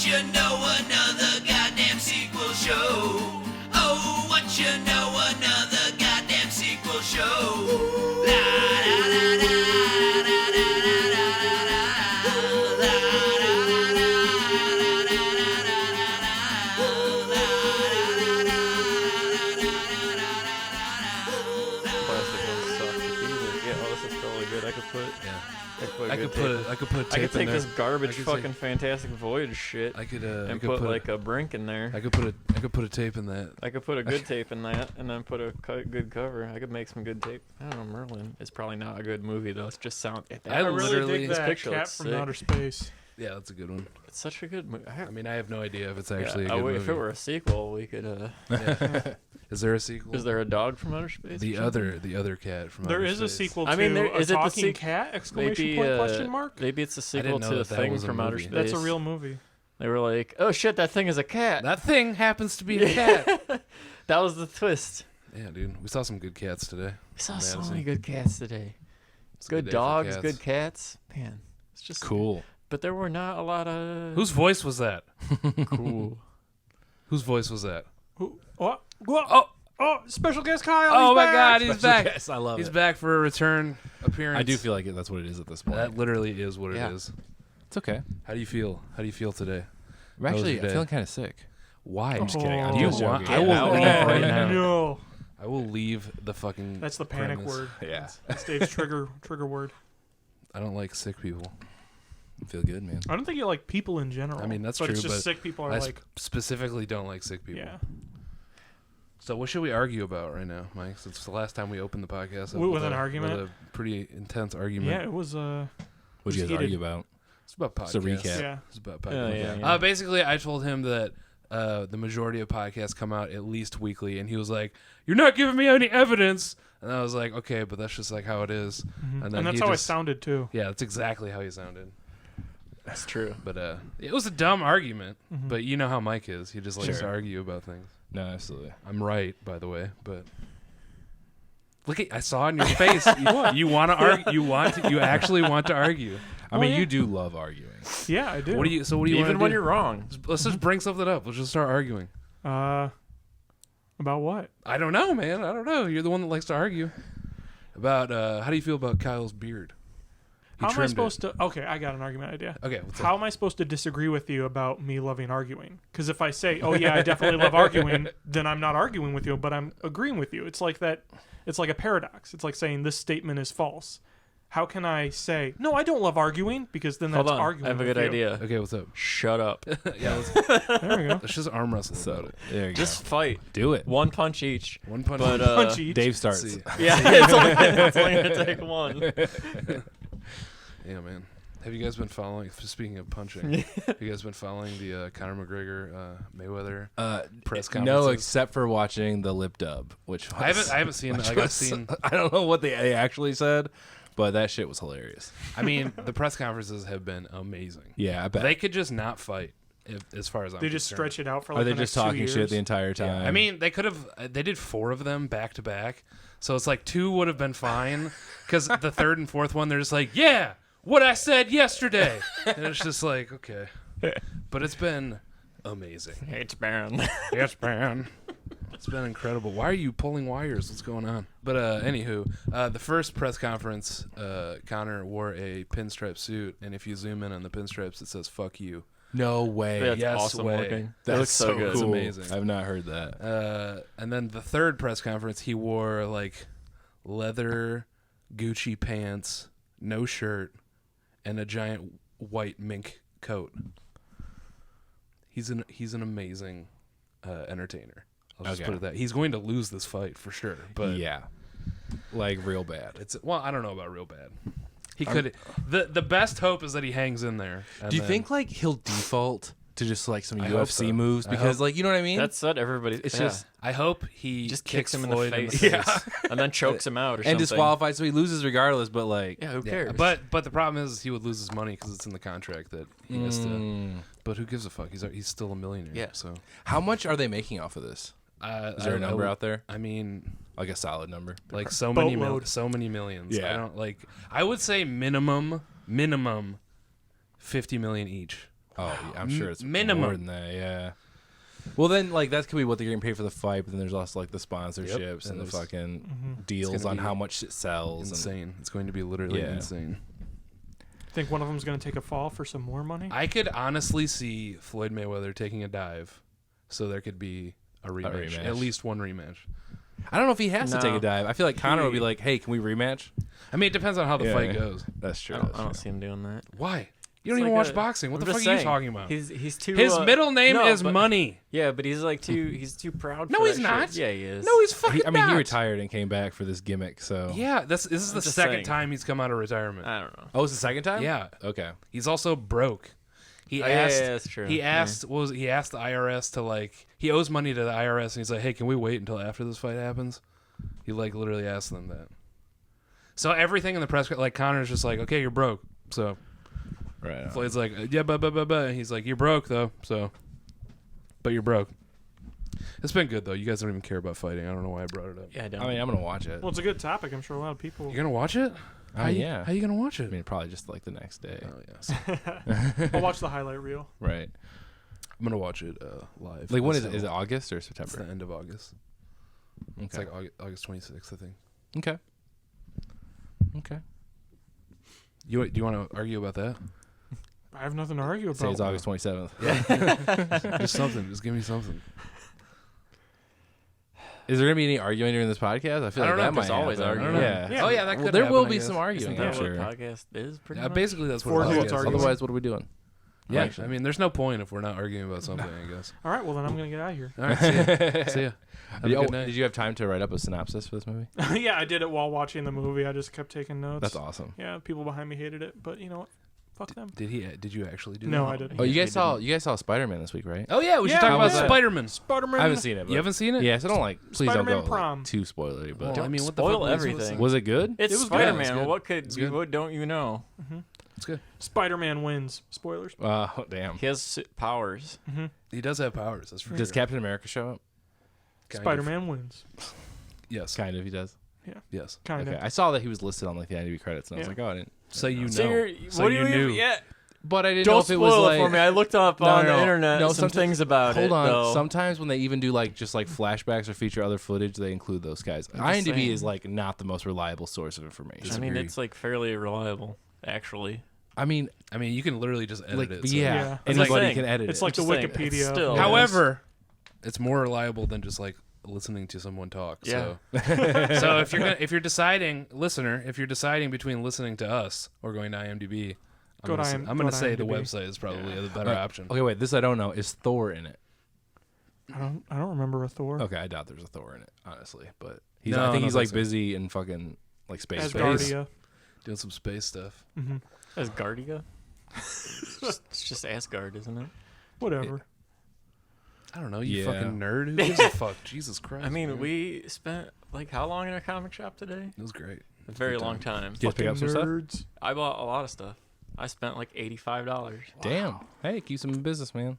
you know, another goddamn sequel show. Oh, what you know, another goddamn sequel show. La la la la la la la la la la I could put tape in take there. this garbage fucking Fantastic Voyage shit I could put like a brink in there. I could put a tape in that. I could put a good tape in that, and then put a good cover. I could make some good tape. I don't know, Merlin. It's probably not a good movie though. It's just sound. I really literally- dig this that picture Cat looks from sick. Outer Space. Yeah, that's a good one. It's such a good movie. I mean, I have no idea if it's actually a good wait, movie. if it were a sequel, we could. Is there a sequel? Is there a dog from outer space? the other cat from There outer is a space. sequel I to mean, there- a is it the talking sequ- cat! Exclamation Maybe, point! Question mark. Maybe it's a sequel didn't know to the that thing was a from outer movie. space. That's a real movie. They were like, "Oh shit, that thing is a cat." That thing happens to be a cat. That was the twist. Yeah, dude. We saw some good cats today. We saw so Madison. many good cats today. It's a Good day for dogs, cats. good cats. Man, it's just Cool. But there were not a lot of Whose voice was that? cool. Whose voice was that? What? Oh, Special guest Kyle. oh he's my back. God, he's Special back. guest, I love He's it. back for a return appearance. I do feel like that's what it is at this point. that literally is what Yeah. it is. It's okay. How do you feel? How do you feel today? I'm was actually your day? feeling kind of sick. Why? I'm just kidding. I'm Oh. just You want- joking. I will Get out leave now. right now. No, I will leave the fucking. that's the panic premise. word. Yeah. That's Dave's trigger word. I don't like sick people. Feel good, man. I don't think you like people in general. I mean, that's but true, It's just but sick people are I like, specifically don't like sick people. yeah. So what should we argue about right now, Mike? Since the last time we opened the podcast up With an a- argument? with a pretty intense argument. Yeah, it was. What'd you Just guys heated. argue about? It's about podcasts. It's a recap. Yeah. It's about Yeah, podcasts. yeah. Basically, I told him that the majority of podcasts come out at least weekly, and he was like, "You're not giving me any evidence." And I was like, "Okay, but that's just like how it is." Mhm. And then And that's he how I just- sounded too. Yeah, that's exactly how he sounded. That's true. But it was a dumb argument. Mhm. But you know how Mike is. He just likes to Sure. argue about things. No, absolutely. I'm right, by the way, but look at I saw in your face. You want to argue. You actually want to argue. I mean, yeah. you do love arguing. Yeah, I do. What do you want Even to when do? you're wrong. Let's just bring something up. Let's just start arguing. About what? I don't know, man. I don't know. You're the one that likes to argue. About how do you feel about Kyle's beard? He How am I trimmed supposed to? Okay, I got an argument idea. Okay, what's How am I supposed to disagree with you about me loving arguing? Because if I say, "Oh yeah, I definitely love arguing," then I'm not arguing with you, but I'm agreeing with you. It's like that. It's like a paradox. It's like saying this statement is false. How can I say, "No, I don't love arguing," because then that's Hold on. arguing. I have a with good you. idea. Okay, what's up? Shut up. Yeah, There we go. let's just arm wrestle So about it. there you Just go. fight. Do it. One punch each. One punch. But Punch each. Dave starts. See. yeah, it's only gonna take one. Yeah, man. Have you guys been following? Speaking of punching, have you guys been following the Conor McGregor Mayweather press conferences? No, except for watching the lip dub, which was, I haven't seen. which Like, I've was- seen. I don't know what they actually said, but that shit was hilarious. I mean, the press conferences have been amazing. Yeah, I bet. They could just not fight, as far as I'm They just concerned. stretch it out for Are like they the just next 2 talking years. shit the entire time? I mean, they could have. They did 4 of them back to back, so it's like 2 would have been fine. Because the 3rd and 4th one, they're just like, "Yeah, what I said yesterday," and it's just like, okay. But it's been amazing. It's Baron. Yes, man. It's been incredible. Why are you pulling wires? What's going on? But anywho, the first press conference, Conor wore a pinstripe suit, and if you zoom in on the pinstripes, it says "fuck you." no way. That's Yes awesome way. looking. That's It looks so good. It's cool. amazing. I've not heard that. And then the third press conference, he wore like leather Gucci pants, no shirt, and a giant white mink coat. He's an amazing entertainer. I'll just Okay. put it that. He's going to lose this fight for sure. But yeah, like real bad. it's I don't know about real bad. He could. The best hope is that he hangs in there. and Do you then- think like he'll default to just like some I hope UFC so. moves I because hope- like you know what I mean? That's what everybody. It's yeah. just I hope he just kicks him in Floyd the face. Yeah. And then chokes him out or and something. disqualified, so he loses regardless. But like, Yeah, who Yeah, cares? but the problem is he would lose his money because it's in the contract that he has to. But who gives a fuck? He's still a millionaire. Yeah. So how much are they making off of this? Is there a number out there? I mean, Like a solid number? like so many Boatload. millions. Yeah. I don't like. I would say minimum 50 million each. Oh, yeah, I'm sure it's minimum. more than that. Yeah. Well, then, like, that could be what they're getting paid for the fight, but then there's also, like, the sponsorships and the there's- fucking deals gonna on be how much it sells. Insane. It's going to be literally Yeah. insane. Think one of them's going to take a fall for some more money? I could honestly see Floyd Mayweather taking a dive, so there could be a rematch. rematch. At least one rematch. I don't know if he has to take No. a dive. I feel like Conor would be like, hey, can we rematch? I mean, it depends on how the Yeah. fight goes. That's true. I That's don't true. see him doing that. Why? You don't It's even like watch a- boxing. What I'm the fuck just are you saying, talking about? He's too. His middle name no, is but- Money. Yeah, but he's like he's too proud. No, for he's that not. shit. Yeah, he is. No, he's fucking I mean, he not. retired and came back for this gimmick, so. Yeah, this is the just second saying. time he's come out of retirement. I don't know. Oh, it's the second time? Yeah. Okay. He's also broke. He Oh, yeah, asked. yeah, that's true. He Yeah. asked. What was he asked the IRS to like? He owes money to the IRS, and he's like, "Hey, can we wait until after this fight happens?" He like literally asked them that. So everything in the press, like Connor's just like, "Okay, you're broke." So Right. on. Floyd's like, "Yeah, but." And he's like, "You're broke though." So, but you're broke. It's been good though. You guys don't even care about fighting. I don't know why I brought it up. Yeah, I don't. I mean, I'm going to watch it. Well, it's a good topic. I'm sure a lot of people. You're gonna watch it? Yeah. How you gonna watch I it? mean, probably just like the next day. Oh yes. I'll watch the highlight reel. Right. I'm gonna watch it live. Like, when is So it? Is it August or It's the September? end of August. It's Okay. like August 26th, I think. Okay. Okay. Do you want to argue about that? I have nothing to argue about. Say it's August 27th. Just something. Just give me something. Is there going to be any arguing during this podcast? I feel I like don't know, that might there's always happen. arguing. Yeah. Yeah. Oh yeah, that could. Well, there happen, will I be guess. some arguing, Isn't I'm that sure. what podcast is? Pretty Yeah, much? basically that's what Four a dudes podcast is. arguing. Otherwise, what are we doing? Yeah, I mean, there's no point if we're not arguing about something. I guess. All right, well then I'm gonna get out of here. All right, see ya. See ya. Have a Did good night. you have time to write up a synopsis for this movie? Yeah, I did it while watching the movie. I just kept taking notes. That's awesome. Yeah, people behind me hated it, but you know what? Fuck them. Did he? Did you actually do No, that? I didn't. Oh, you Yeah, guys saw Spider-Man this week, right? Oh yeah, we should Yeah, talk how about was that? Spider-Man. Spider-Man. I haven't seen it. But You haven't seen it? Yeah, so don't like. Please Spider-Man don't go Prom. like, too spoilery. But Well, I mean, what the Spoil fuck are we supposed to everything. say? was it good? It's It was good. Spider-Man. It's good. What could It's you? good. What don't you know? It's good. Spider-Man wins. Spoilers. Oh damn. He has powers. He does have powers. That's for Does sure. Captain America show up? Kind of. Spider-Man wins. Yes. Kind of. He does. Yes. Kind of. Okay. I saw that he was listed on like the IMDb credits, and I was Yeah. like, oh, I didn't. So you know. So you're, So what do you you knew. Yeah. But I didn't know Don't if it was spoil like. it for me. I looked up No, on no, the internet no, some sometimes- things about Hold it. on. Though. Sometimes when they even do like just like flashbacks or feature other footage, they include those guys. I'm just IMDb saying. is like not the most reliable source of information. I mean, Disagree. it's like fairly reliable, actually. I mean, you can literally just edit like it. so- yeah, Yeah. It's like anybody saying- can edit It's it. like the Just saying, it's Wikipedia. still- Yeah. However, it's more reliable than just like listening to someone talk. Yeah. So, so if you're deciding, listener, if you're deciding between listening to us or going to IMDb, I'm Go to going IM- go to to say the IMDb. website is probably the better option. Okay, wait. This I don't know. Is Thor in it? I don't remember a Thor. Okay, I doubt there's a Thor in it, honestly. But he's. No, I think no, he's like that's it. busy in fucking like space. Asgardia. Doing some space stuff. Asgardia? It's just Asgard, isn't it? Whatever. I don't know, you Yeah. fucking nerd. Who gives a fuck? Jesus Christ. I mean, man. we spent like how long in a comic shop today? It was great. A very Good long time. Did you pick up some stuff? Nerds. I bought a lot of stuff. I spent like $85. Damn. Hey, keep some in business, man.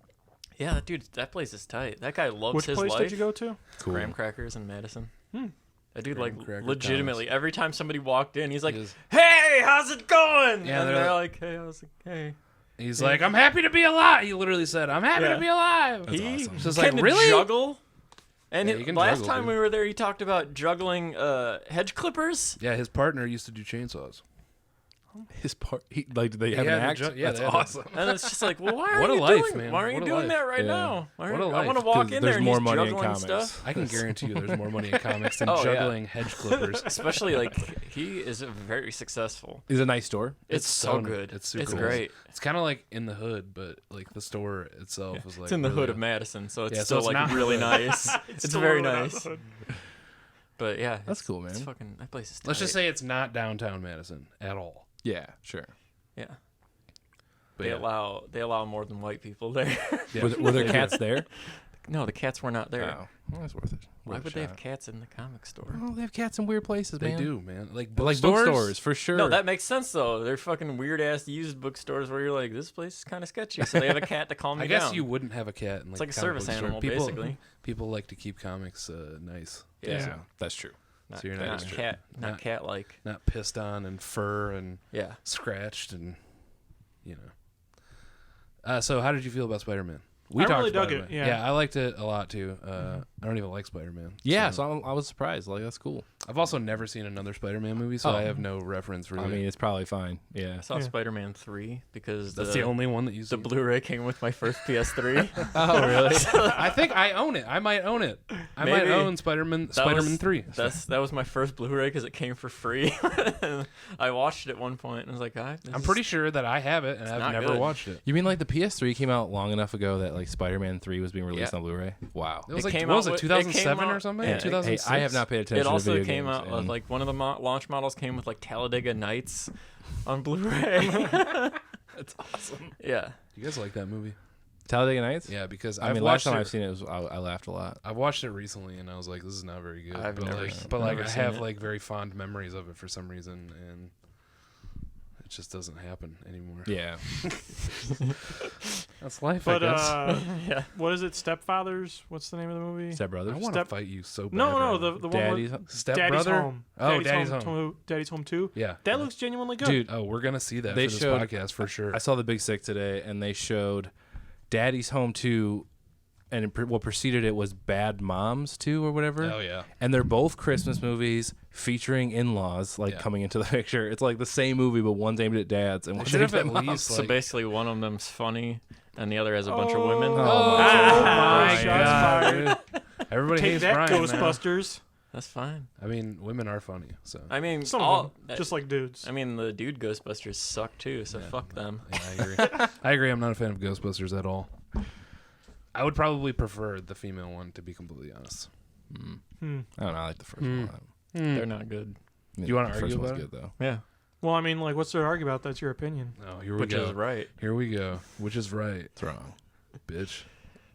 Yeah, dude, that place is tight. That guy loves Which his place life. did you go to? Cool. Graham Crackers in Madison. That dude, Graham like, Cracker legitimately, every time somebody walked in, he's like, He is- "Hey, how's it going?" Yeah, and they're they're like, "Hey, how's it? Hey." He's like, I'm happy to be alive. He literally said, I'm happy Yeah. to be alive. That's he awesome. Just like, can really? juggle. And Yeah, he can last juggle, time dude. we were there, he talked about juggling hedge clippers. Yeah, his partner used to do chainsaws. His part. Like, do they have Yeah, an they act? yeah, That's they had a- awesome. And it's just like, well, why are What a you life, doing? man. Why are you What a doing life. that right Yeah. now? Why What are a you, I want to life. walk 'Cause in there's there and more he's money in juggling comics. stuff. I can guarantee you there's more money in comics than Oh, yeah. juggling hedge clippers. Especially like he is very successful. Is it a nice store? It's so good. It's super It's cool. great. It's kind of like in the hood, but like the store itself is like It's in the really- hood of Madison, so it's Yeah, so still it's like not really hood. nice. It's still very right out nice. the hood. But yeah, That's it's- cool, man. It's fucking that place is. Let's just tight. say it's not downtown Madison at all. Yeah, sure. yeah. But They yeah. allow more than white people there. Yeah. Were there cats there? No, the cats were not there. Oh, well, that's worth it. Why Worth a would they have shot. cats in the comic store? Oh, they have cats in weird places, They man. do, man. Like But like bookstores? bookstores, for sure. No, that makes sense though. They're fucking weird ass used bookstores where you're like, this place is kind of sketchy. So they have a cat to calm me I guess down. you wouldn't have a cat in like It's like a comic service book store. animal, People, basically. People like to keep comics nice. Yeah. So, that's true. Not, So you're not not- cat, not not- cat like. Not pissed on and fur and Yeah. scratched and, you know. So how did you feel about Spider-Man? I talked really dug Spider-Man. it, yeah. I liked it a lot too. I don't even like Spider-Man. Yeah, so I was surprised. Like, that's cool. I've also never seen another Spider-Man movie, so I have no reference really. I mean, it's probably fine. Yeah. I saw Spider-Man 3 because that's the only one that you. The Blu-ray came with my first PS3. Oh, really? I think I own it. I might own it. I might Maybe. own Spider-Man 3. That was my first Blu-ray because it came for free. I watched it at one point and I was like, I'm pretty sure that I have it and I've not never good. watched it. You mean like the PS3 came out long enough ago that like Spider-Man 3 was being released on Blu-ray? Wow. It was It like came what was out it, with- 2007 it came or out- something? yeah, 2006. Hey, I have not paid attention It to also video came games, out and- like one of the launch models came with like Talladega Nights on Blu-ray. That's awesome. Yeah. You guys like that movie? Talladega Nights? Yeah, because I I've mean, last watched time it. I've seen it, I laughed a lot. I've watched it recently and I was like, this is not very good. I've but never like, seen- but like never I seen have it. like very fond memories of it for some reason, and it just doesn't happen anymore. Yeah. That's life, But I guess. Yeah. what is it? Stepfathers? What's the name of the movie? Step Brothers? I want to fight you so bad. No, right the now. one Daddy's where Step Daddy's Brother? Home. Oh, Daddy's Home. 2, Daddy's Home 2. Yeah. That looks genuinely good. Dude, Oh, we're gonna see that They for this showed- podcast for sure. I saw The Big Sick today, and they showed Daddy's Home 2, and what preceded it was Bad Moms 2 or whatever. Oh yeah. And they're both Christmas movies featuring in-laws, like, Yeah. coming into the picture. It's like the same movie, but one's aimed at dads and one's should aimed have at at moms. least So like, basically, one of them's funny, and the other has a bunch of women. Oh, my shots God. Everybody Take hates that, Brian now. Agrostbusters. That's fine. I mean, women are funny, so I mean, Some all, of them, just like dudes. I mean, the dude Ghostbusters suck too, so fuck them. yeah, I agree. I agree. I'm not a fan of Ghostbusters at all. I would probably prefer the female one, to be completely honest. I don't know. I like the first one. They're not good. I mean, You wanna the first argue one's about it? good though. Yeah, Well, I mean, like, what's there to argue about? That's your opinion. Oh, here we which go. is right. Here we go. Which is right, It's wrong. bitch.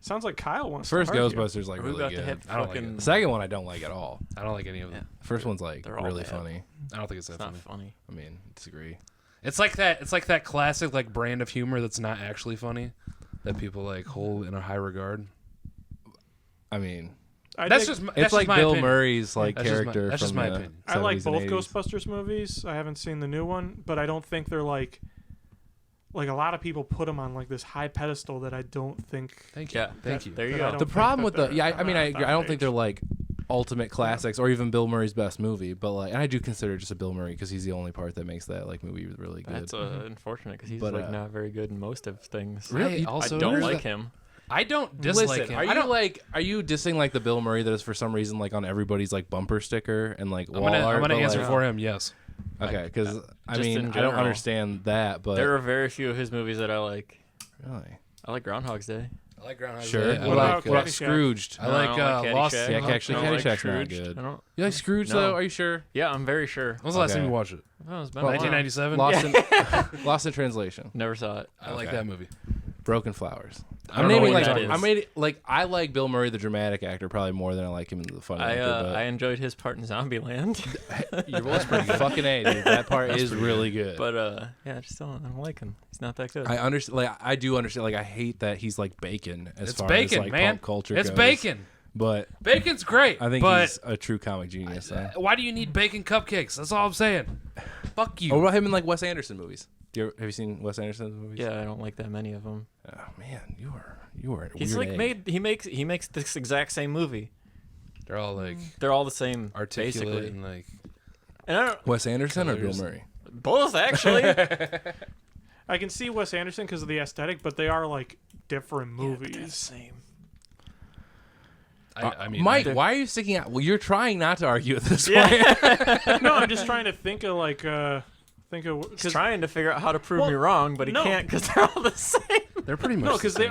Sounds like Kyle wants First to argue. Ghostbusters like We're really about to good. hit I don't like fucking. The second one I don't like at all. I don't like any of them. The first one's like They're all really bad. funny. I don't think it's that It's not funny. funny. I mean, disagree. It's like that. It's like that classic like brand of humor that's not actually funny, that people like hold in a high regard. I mean, That's just it's like my Bill opinion. Murray's like That's just my- character that's just from my the opinion. I like 70s and both 80s. Ghostbusters movies. I haven't seen the new one, but I don't think they're like a lot of people put them on like this high pedestal that I don't think. Thank you. Yeah, Thank you. There you But I go. don't The think problem that with the they're- I mean, I on agree. I that don't think they're page. like ultimate classics or even Bill Murray's best movie, but like, and I do consider it just a Bill Murray because he's the only part that makes that like movie really good. That's unfortunate because he's But, like not very good in most of things. Really? I Also, don't there's like that- him. I don't dislike Listen, him. are I don't you like are you dissing like the Bill Murray that is for some reason like on everybody's like bumper sticker and like I'm wall art? gonna but, answer like- for him. Yes. Okay, because I Just mean in I don't general. understand that, but There are very few of his movies that I like. really I like Groundhog's Day. I like Groundhog sure. Day. I What like, about Caddyshack? Scrooged? I like No, I don't like Lost. Caddyshack. Yeah, actually, I don't like Caddyshack's not Scrooged. good. I don't. You like Scrooge No. though? Are you sure? Yeah, I'm very sure. When was the last time Okay. you watched it? Oh, it's been Well, a while. 1997. Lost in Translation. Never saw it. I like Okay. that movie. Broken Flowers. I don't know naming what like that is. I made it like I like Bill Murray the dramatic actor probably more than I like him the funny I actor. I enjoyed his part in Zombieland, But your voice pretty good. Fucking A, dude. That part is really good. but yeah, I just don't like him. He's not that good. I understand. Like I do understand. Like I hate that he's like bacon as It's far bacon, as like man. pop culture. It's goes. bacon. But Bacon's great. I think but he's a true comic genius. Though. why do you need bacon cupcakes? That's all I'm saying. Fuck you. What about him in like Wes Anderson movies? Have you seen Wes Anderson's movies? yeah, I don't like that many of them. Oh man, you are a He's weird like egg. he makes this exact same movie. They're all like They're all the same, articulate basically. and like. And I don't, Wes Anderson or Bill Colors. Murray? both actually. I can see Wes Anderson because of the aesthetic, but they are like different movies. Same. I mean, Mike, I- why are you sticking out? Well, you're trying not to argue at this point. Yeah, No, I'm just trying to think of like he's because trying to figure out how to prove Well, me wrong, but he no. can't because they're all the same. they're pretty much no, the because they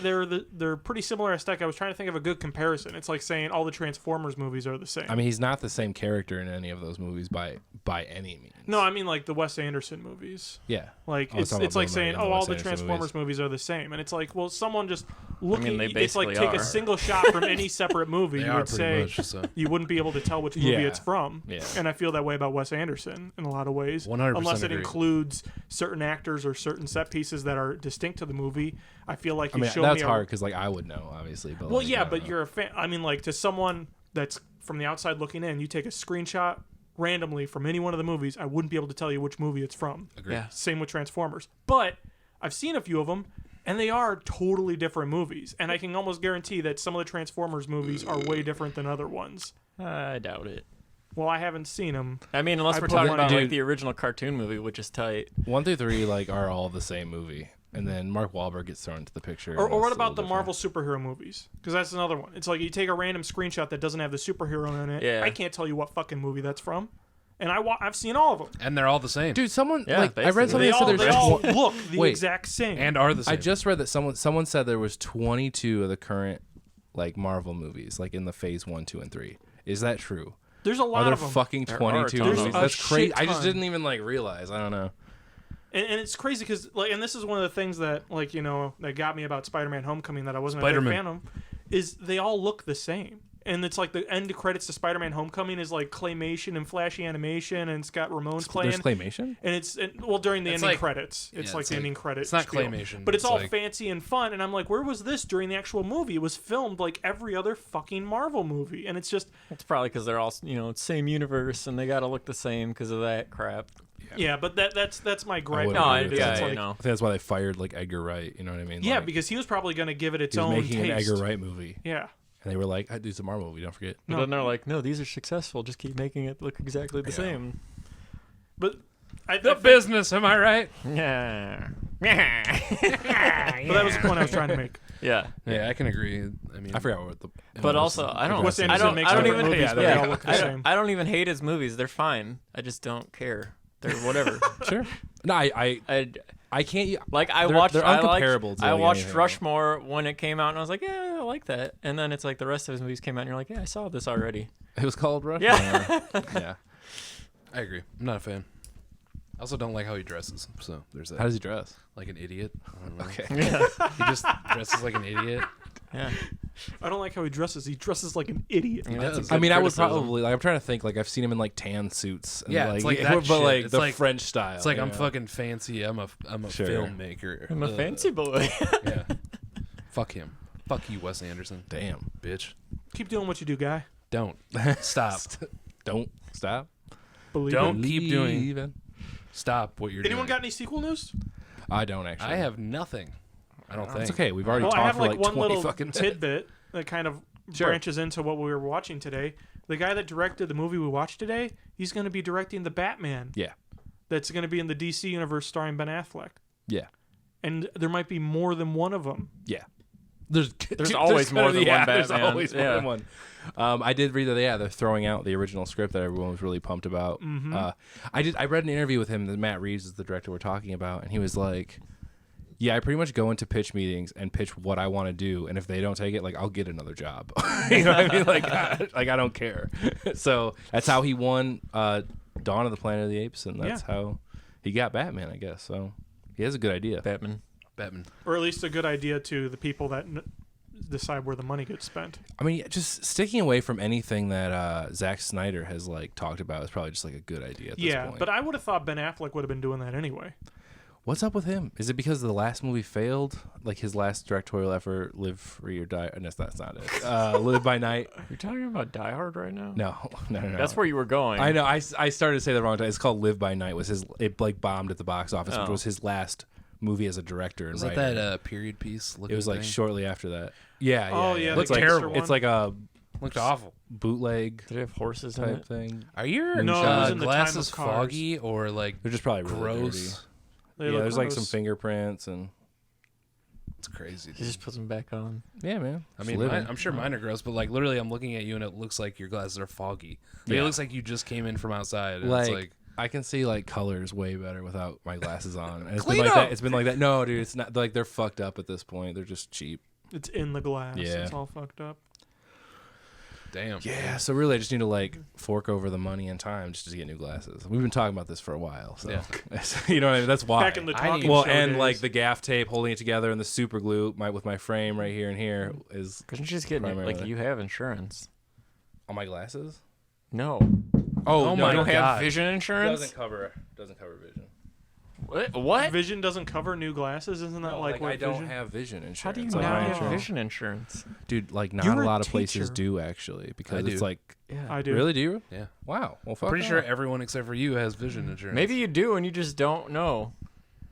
same. they're pretty similar aesthetic. I was trying to think of a good comparison. It's like saying all the Transformers movies are the same. I mean, he's not the same character in any of those movies by any means. no, I mean like the Wes Anderson movies. Yeah. Like I was it's talking it's about like Bill saying, Murray in all Wes the Anderson Transformers movies are the same, and it's like, well, someone just looking, they it's like basically take a are. single shot from any separate movie, They you are would pretty say much. So. you wouldn't be able to tell which movie Yeah. it's from. Yeah. And I feel that way about Wes Anderson in a lot of ways. 100% Unless it agree. includes certain actors or certain set pieces that are distinct to the movie, I feel like I you mean, show that's me hard because like I would know obviously, but Well, like, yeah, I don't but know. you're a fan. I mean, like to someone that's from the outside looking in, you take a screenshot randomly from any one of the movies, I wouldn't be able to tell you which movie it's from. Agreed. Yeah. Same with Transformers. But I've seen a few of them, And they are totally different movies. And I can almost guarantee that some of the Transformers movies are way different than other ones. I doubt it. Well, I haven't seen them. I mean, unless I we're put talking money- about like Dude. the original cartoon movie, which is tight. 1 through 3 like are all the same movie, and then Mark Wahlberg gets thrown into the picture. Or and what that's a about the little Marvel superhero movies? Because that's another one. It's like you take a random screenshot that doesn't have the superhero in it. Yeah. I can't tell you what fucking movie that's from. And I've seen all of them. And they're all the same. different. Dude, someone Yeah, like I read basically. something They that said all there's look the Wait. exact same. and are the same. I just read that someone said there was 22 of the current like Marvel movies like in the phase 1, 2, and 3. Is that true? there's a Are lot there of them. fucking There are 22 a ton of movies? them. That's A crazy. shit I just ton. didn't even like realize. I don't know. And it's crazy because, like, and this is one of the things that, like, that got me about Spider-Man: Homecoming that I wasn't a big Spider-Man. fan of, is they all look the same. And it's like the end credits to Spider-Man: Homecoming is like claymation and flashy animation, and it's got Ramones playing. There's claymation. And it's during the It's ending like- credits, it's yeah, like it's the like- ending credits. it's not claymation, but it's it's all like- fancy and fun. And I'm like, where was this during the actual movie? It was filmed like every other fucking Marvel movie, and it's just It's probably because they're all same universe and they gotta look the same because of that crap. yeah. But that's my gripe. would No, agree I, with yeah, that. I like, know. I think that's why they fired like Edgar Wright. You know what I mean? yeah, Like, because he was probably going to give it its he was own making an taste. Edgar Wright movie, Yeah. and they were like, "Dude, it's a Marvel movie. Don't forget." But No. then they're like, no, these are successful. Just keep making it look exactly the Yeah. same. But I the think- business, am I right? Yeah. But that was the point I was trying to make. Yeah. Yeah, I can agree. I mean, I forgot what the. But also, I don't. Wes I Anderson don't. makes I don't different even. movies, yeah, but they all look the I same. don't, I don't even hate his movies. They're fine. I just don't care. They're whatever. Sure. No, I can't. Like I They're- watched. they're I uncomparable liked, to, I like, watched anything. Rushmore when it came out, and I was like, yeah, I like that. And then it's like the rest of his movies came out, and you're like, yeah, I saw this already. It was called Rush. Yeah. Yeah. I agree. I'm not a fan. I also don't like how he dresses. So there's that. How does he dress? Like an idiot. I don't know. Okay. Yeah. He just dresses like an idiot. Yeah. I don't like how he dresses. He dresses like an idiot. I mean, that's a does. good I mean, I would criticism. probably like. I'm trying to think. Like, I've seen him in like tan suits. And, Yeah, it's like that but shit. like It's the like- French style. It's like I'm yeah. fucking fancy. I'm a Sure. filmmaker. I'm a fancy boy. Yeah. Fuck him. Fuck you, Wes Anderson. Damn. Bitch. Keep doing what you do, guy. Don't stop. Don't stop. Believe Don't it. keep doing. Believing. Stop what you're Anyone doing. got any sequel news? I don't actually. I have nothing. I don't think. It's okay. We've already Well, I talked have for like like one 20 little fucking minutes. tidbit that kind of Sure. branches into what we were watching today. The guy that directed the movie we watched today, he's going to be directing the Batman. Yeah. That's going to be in the DC universe starring Ben Affleck. Yeah. And there might be more than one of them. Yeah. There's always more than one There's Batman. always more Yeah. than one. I did read that. Yeah, they're throwing out the original script that everyone was really pumped about. Mm-hmm. I read an interview with him that Matt Reeves is the director we're talking about, and he was like, "Yeah, I pretty much go into pitch meetings and pitch what I want to do, and if they don't take it, like I'll get another job." You know what I mean? Like I don't care. So that's how he won Dawn of the Planet of the Apes, and that's how he got Batman, I guess. So he has a good idea. Batman. Batman. Or at least a good idea to the people that decide where the money gets spent. I mean, just sticking away from anything that Zack Snyder has like talked about is probably just like a good idea at this Yeah, point. but I would have thought Ben Affleck would have been doing that anyway. What's up with him? Is it because the last movie failed? Like his last directorial effort, Live Free or Die? No, that's not it. Live by Night? You're talking about Die Hard right now? No. That's where you were going. I know. I started to say the wrong time. It's called Live by Night. It like bombed at the box office, which Oh. was his last movie as a director and Was that writer. that period piece? It was like shortly after that. Yeah. Oh, yeah, the Looks like gangster it's one. like a Looked awful. bootleg Did it have horses in type it? thing. Are your No, it was in the time glasses of cars. foggy or like They're just probably really gross? dirty. They Yeah, look there's like some gross. fingerprints and It's crazy. He dude. just puts them back on. yeah, man. I Just mean, living. I'm sure mine are gross, but like literally, I'm looking at you and it looks like your glasses are foggy. Like, Yeah. It looks like you just came in from outside. And like, it's like I can see like colors way better without my glasses on. And it's Clean been like up! that. It's been like that. No, dude, it's not like they're fucked up at this point. They're just cheap. It's in the glass. Yeah. It's all fucked up. damn. Yeah, so really I just need to like fork over the money and time just to get new glasses. We've been talking about this for a while, so Yeah. you know what I mean? That's why. Back in the I talking need- well, show and days. like the gaff tape holding it together and the super glue with my frame right here and here is Couldn't you just get Primarily. like you have insurance? on my glasses. No. Oh You my don't have God. vision insurance? Doesn't cover vision. What? Vision doesn't cover new glasses, isn't that No, like what I don't vision? have vision insurance. How do you on not my have insurance. vision insurance? Dude, like not You're a a lot of places teacher. do actually because I it's do. like Yeah. I do. really do you? Yeah. Wow. Well, fuck Pretty sure off. everyone except for you has vision insurance. Maybe you do and you just don't know.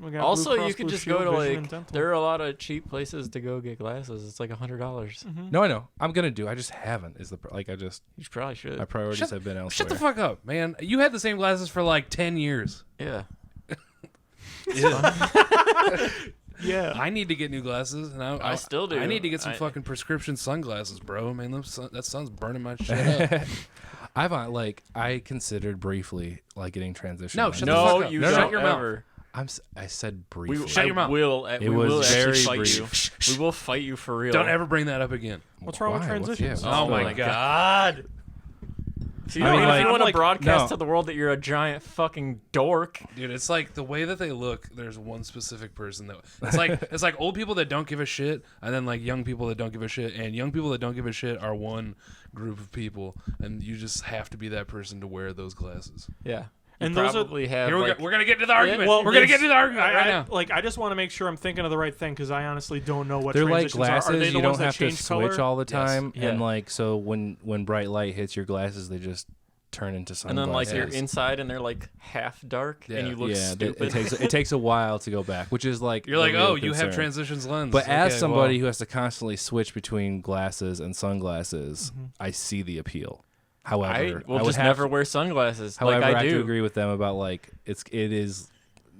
We got Also, Blue Cross you could Blue just Shield, go to Vision, and like Dental. there are a lot of cheap places to go get glasses. It's like $100. No, I know. I'm gonna do. I just haven't. Is the like I just You probably should. my priorities Shut- have been elsewhere. Shut the fuck up, man. You had the same glasses for like 10 years. Yeah. Yeah. I need to get new glasses, and I still do. I need to get some I- fucking prescription sunglasses, bro. Man, that sun's burning my shit up. I've I considered briefly like getting transition. No, lenses. shut the No, fuck up. you No, don't shut your mouth. ever. I said briefly. Shut your mouth. We was will actually very fight brief. you. We will fight you for real. Don't ever bring that up again. What's wrong with Why? What's- transitions? yeah, Oh my God. So you I mean, if like- you want to like- broadcast no. to the world that you're a giant fucking dork. Dude, it's like the way that they look. There's one specific person that it's like old people that don't give a shit, and then like young people that don't give a shit, and young people that don't give a shit are one group of people, and you just have to be that person to wear those glasses. Yeah. And You those are- probably have Here like, we're gonna get into the argument. Well, we're gonna yes, get into the argument right now. I just want to make sure I'm thinking of the right thing because I honestly don't know what They're like transitions are. Are glasses. they the You don't ones that have to change switch color? all the Yes. time, Yeah. and like so when bright light hits your glasses, they just turn into and sunglasses. then like you're inside and they're like half dark Yeah. and you look yeah, stupid. it takes a while to go back, which is like You're the like, real oh, you have concern. transitions lens. But as Okay, somebody well, who has to constantly switch between glasses and sunglasses, I see the appeal. However, I will would just have never to- wear sunglasses However, like I have do. to agree with them about like it is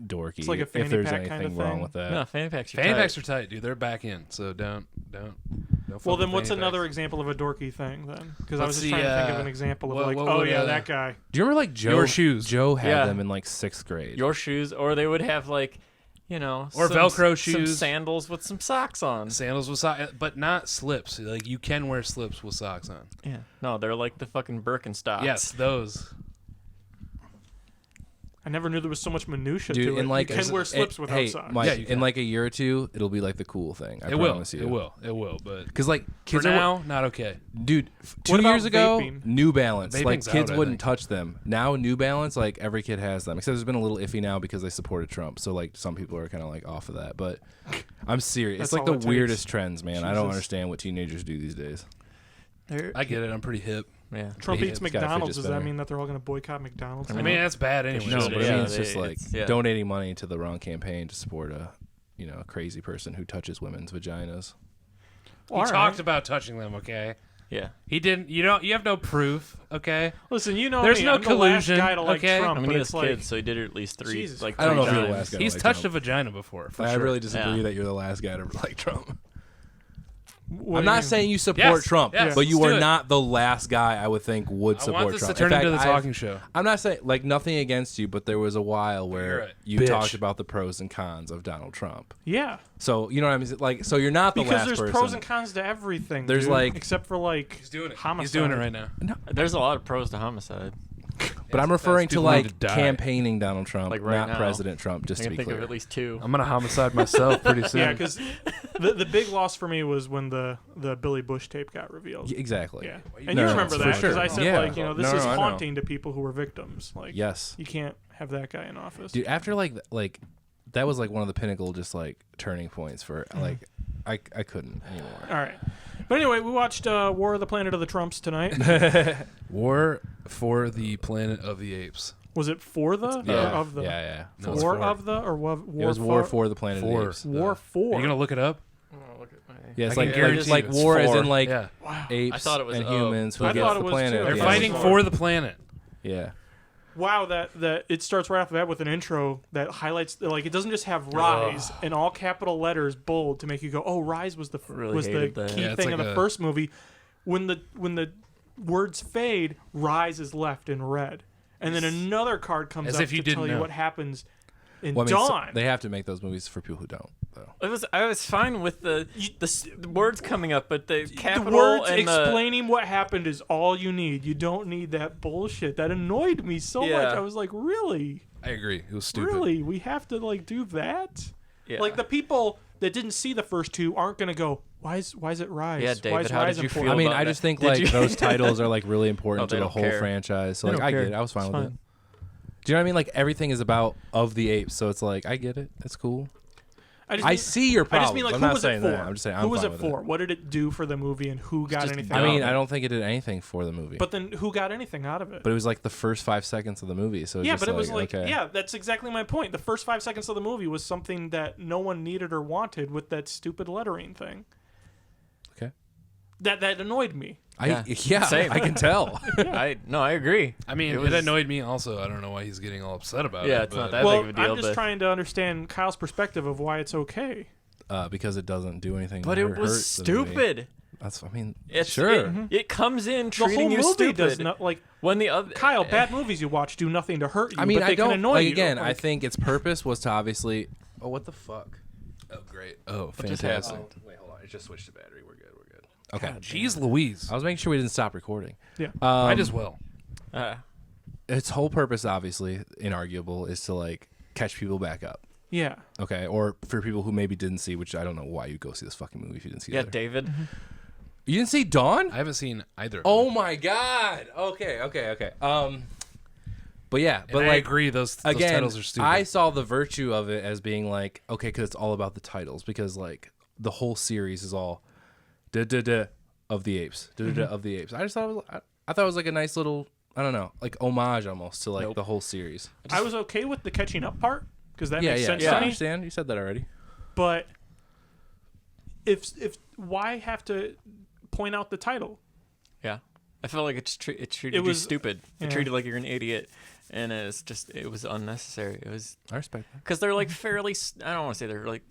dorky. It's like a fanny if there's pack anything kind of wrong thing. with that. No, fanny packs. fanny packs are tight, dude. They're back in, so don't. Well, fuck then with what's fanny another packs. example of a dorky thing then? Because I was Let's just trying see, to think of an example of what- like, what oh would, yeah, that guy. Do you remember like Joe? Your shoes. Joe had Yeah. them in like 6th grade. Your shoes, or they would have like, Or some, Velcro some shoes. sandals with some socks on. Sandals with socks, but not slips. Like you can wear slips with socks on. Yeah, no, they're like the fucking Birkenstocks. Yes, those. I never knew there was so much minutia Dude, to it. in like You can wear slips without hey, socks. Mike, Yeah, you in can. like a year or two, it'll be like the cool thing. I It will. promise you. It will. It will. But Because like for kids are, now, not okay. dude, What 2 about years ago, vaping? New Balance, like Vaping's kids out, I wouldn't think. touch them. Now New Balance, like every kid has them. Except it's been a little iffy now because they supported Trump. So like some people are kind of like off of that. But I'm serious. That's It's like all the it takes. weirdest trends, man. I don't Jesus. understand what teenagers do these days. I get it. I'm pretty hip. Yeah. Trump Yeah, eats it's got a McDonald's. fidget Does that spinner. mean that they're all going to boycott McDonald's? I now? mean, that's bad anyway. No, should, but I yeah, mean it's they- just like it's- yeah. donating money to the wrong campaign to support a a crazy person who touches women's vaginas. He All talked right. about touching them. Okay. Yeah. He didn't. You don't. You have no proof. Okay. Listen, you know There's me. no I'm the last collusion, guy to like okay? Trump, I mean, but he it's has like, kids, so he did it at least three. Jesus Like I don't know if three you're the times. last guy. He's like touched Trump. a vagina before. For I sure. really disagree Yeah. that you're the last guy to like Trump. what I'm do you not mean? saying you support Yes, Trump, yes, but you let's are do it. not the last guy I would think would I support want this Trump. to turn In fact, into the I've- talking show. I'm not saying like nothing against you, but there was a while You're where a you bitch. talked about the pros and cons of Donald Trump. Yeah, So you know what I mean? Like, so you're not the because last there's person. pros and cons to everything. There's dude, like- except for like He's doing it. homicide. He's doing it right now. There's a lot of pros to homicide. But I'm referring to people like need to die. campaigning Donald Trump, Like right not now. President Trump. I Just to can be think clear. of at least two. I'm gonna homicide myself pretty soon. Yeah, because the big loss for me was when the Billy Bush tape got revealed. Yeah, exactly. Yeah, you and No, you no, remember for that because sure. I said Yeah. like this No, is I know. haunting to people who were victims. Like Yes. you can't have that guy in office. Dude, after like that was like one of the pinnacle just like turning points for like I couldn't anymore. All right, but anyway, we watched War of the Planet of the Trumps tonight. War for the Planet of the Apes. Was it for the Yeah, or of the? yeah. No, it's War for. of the or war It was War for the Planet For. of the Apes. War Are for. you gonna look it up? Oh, look at my... Yeah, it's I like can guarantee like you it's war as for. in like Yeah. Wow. apes I thought it was and of. humans who I gets thought the it was planet. too. They're Yeah. fighting for the planet. Yeah. Wow, that it starts right off the bat with an intro that highlights like it doesn't just have rise in all capital letters bold to make you go, oh, rise was the Really was the hated that. key Yeah, it's thing like of the a- first movie. When the words fade, rise is left in red, and then another card comes As up if you to didn't tell you know. what happens in Well, I mean, Dawn. they have to make those movies for people who don't, though. I was fine with the words coming up, but the the capital words and the... explaining what happened is all you need. You don't need that bullshit. That annoyed me so Yeah. much. I was like, really? I agree. It was stupid. Really? We have to like do that? Yeah. Like the people that didn't see the first two aren't gonna go, why is it Rise? Yeah, Why David, is how Rise did you important?" feel I mean, about I that? just think Did like you- those titles are like really important Oh, to they the don't whole care. franchise. So They like don't I care. get it. I was fine It's with fine. it. Do you know what I mean? Like everything is about of the apes, so it's like I get it. That's cool. I see your I problem. just mean like, I'm who not was it saying for? that. I'm just saying I'm who was fine it with for? What did it do for the movie, and who got just anything? I out mean, of I it? don't think it did anything for the movie. But then, who got anything out of it? But it was like the first 5 seconds of the movie. So Yeah, just but it was like, okay. yeah, that's exactly my point. The first 5 seconds of the movie was something that no one needed or wanted with that stupid lettering thing. Okay. That annoyed me. Yeah, Same. I can tell. I agree. I mean, it annoyed me also. I don't know why he's getting all upset about it. Yeah, it's not that Well, big of a deal. I'm just but trying to understand Kyle's perspective of why it's okay. Because it doesn't do anything. but to it was hurt the movie. stupid. That's. I mean, It's, sure. It comes in The whole treating you movie stupid. does not like when the other Kyle. Bad movies you watch do nothing to hurt you. I mean, but they I don't can annoy like you. again. I Like, think its purpose was to obviously. Oh, what the fuck? Oh, great. Oh, just fantastic. happened? Wait, hold on. It just switched to battery. We're good. Okay. Jeez Louise. I was making sure we didn't stop recording. Yeah. Might as well. Its whole purpose, obviously, inarguable, is to like catch people back up. yeah. Okay, or for people who maybe didn't see, which I don't know why you'd go see this fucking movie if you didn't see it. Yeah, David. You didn't see Dawn? I haven't seen either. Of Oh them. my god. Okay. But yeah, And but I like agree. Those again, titles are stupid. I saw the virtue of it as being like, okay, because it's all about the titles, because like the whole series is all of the Apes, of the Apes. I just thought it was, I thought it was like a nice little, I don't know, like homage almost to like the whole series. I was okay with the catching up part because that Yeah, makes yeah, sense I to me. understand. You said that already. But if why have to point out the title? Yeah, I felt like it treated It you was- stupid. yeah. It treated like you're an idiot, and it was unnecessary. It was I respect that. because they're like fairly. I don't want to say they're like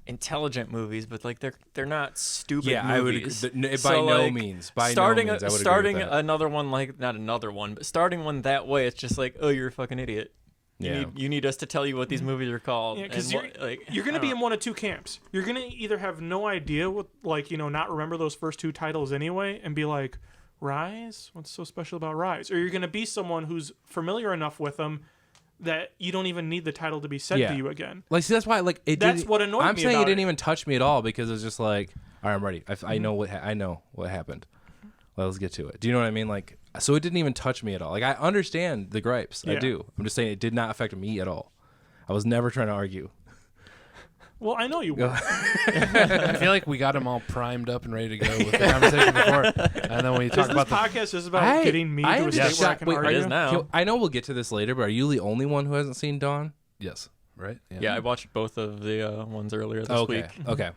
intelligent movies, but like they're not stupid. Yeah, movies. I would agree. By So, no like, means. By starting no means. I would starting agree with that. another one like not another one, but starting one that way, it's just like, oh, you're a fucking idiot. Yeah. You need us to tell you what these movies are called. Yeah, because and you're going to I be don't in one of two camps. You're going to either have no idea what, like, not remember those first two titles anyway and be like, Rise? What's so special about Rise? Or you're going to be someone who's familiar enough with them that you don't even need the title to be said Yeah. to you again. Like, see, that's why, like, it. That's didn't- what annoyed I'm me saying about it didn't it. even touch me at all because it was just like, all right, I'm ready. I know what I know what happened. Well, let's get to it. Do you know what I mean? Like, so it didn't even touch me at all. Like, I understand the gripes. I Yeah. do. I'm just saying it did not affect me at all. I was never trying to argue. Well, I know you will. I feel like we got him all primed up and ready to go with the conversation before, and then when you Is talk this about the podcast is about getting me to a state where I can wait, argue? It is now. I know we'll get to this later, but are you the only one who hasn't seen Dawn? yes, right? Yeah, I watched both of the ones earlier this Okay. week. Okay.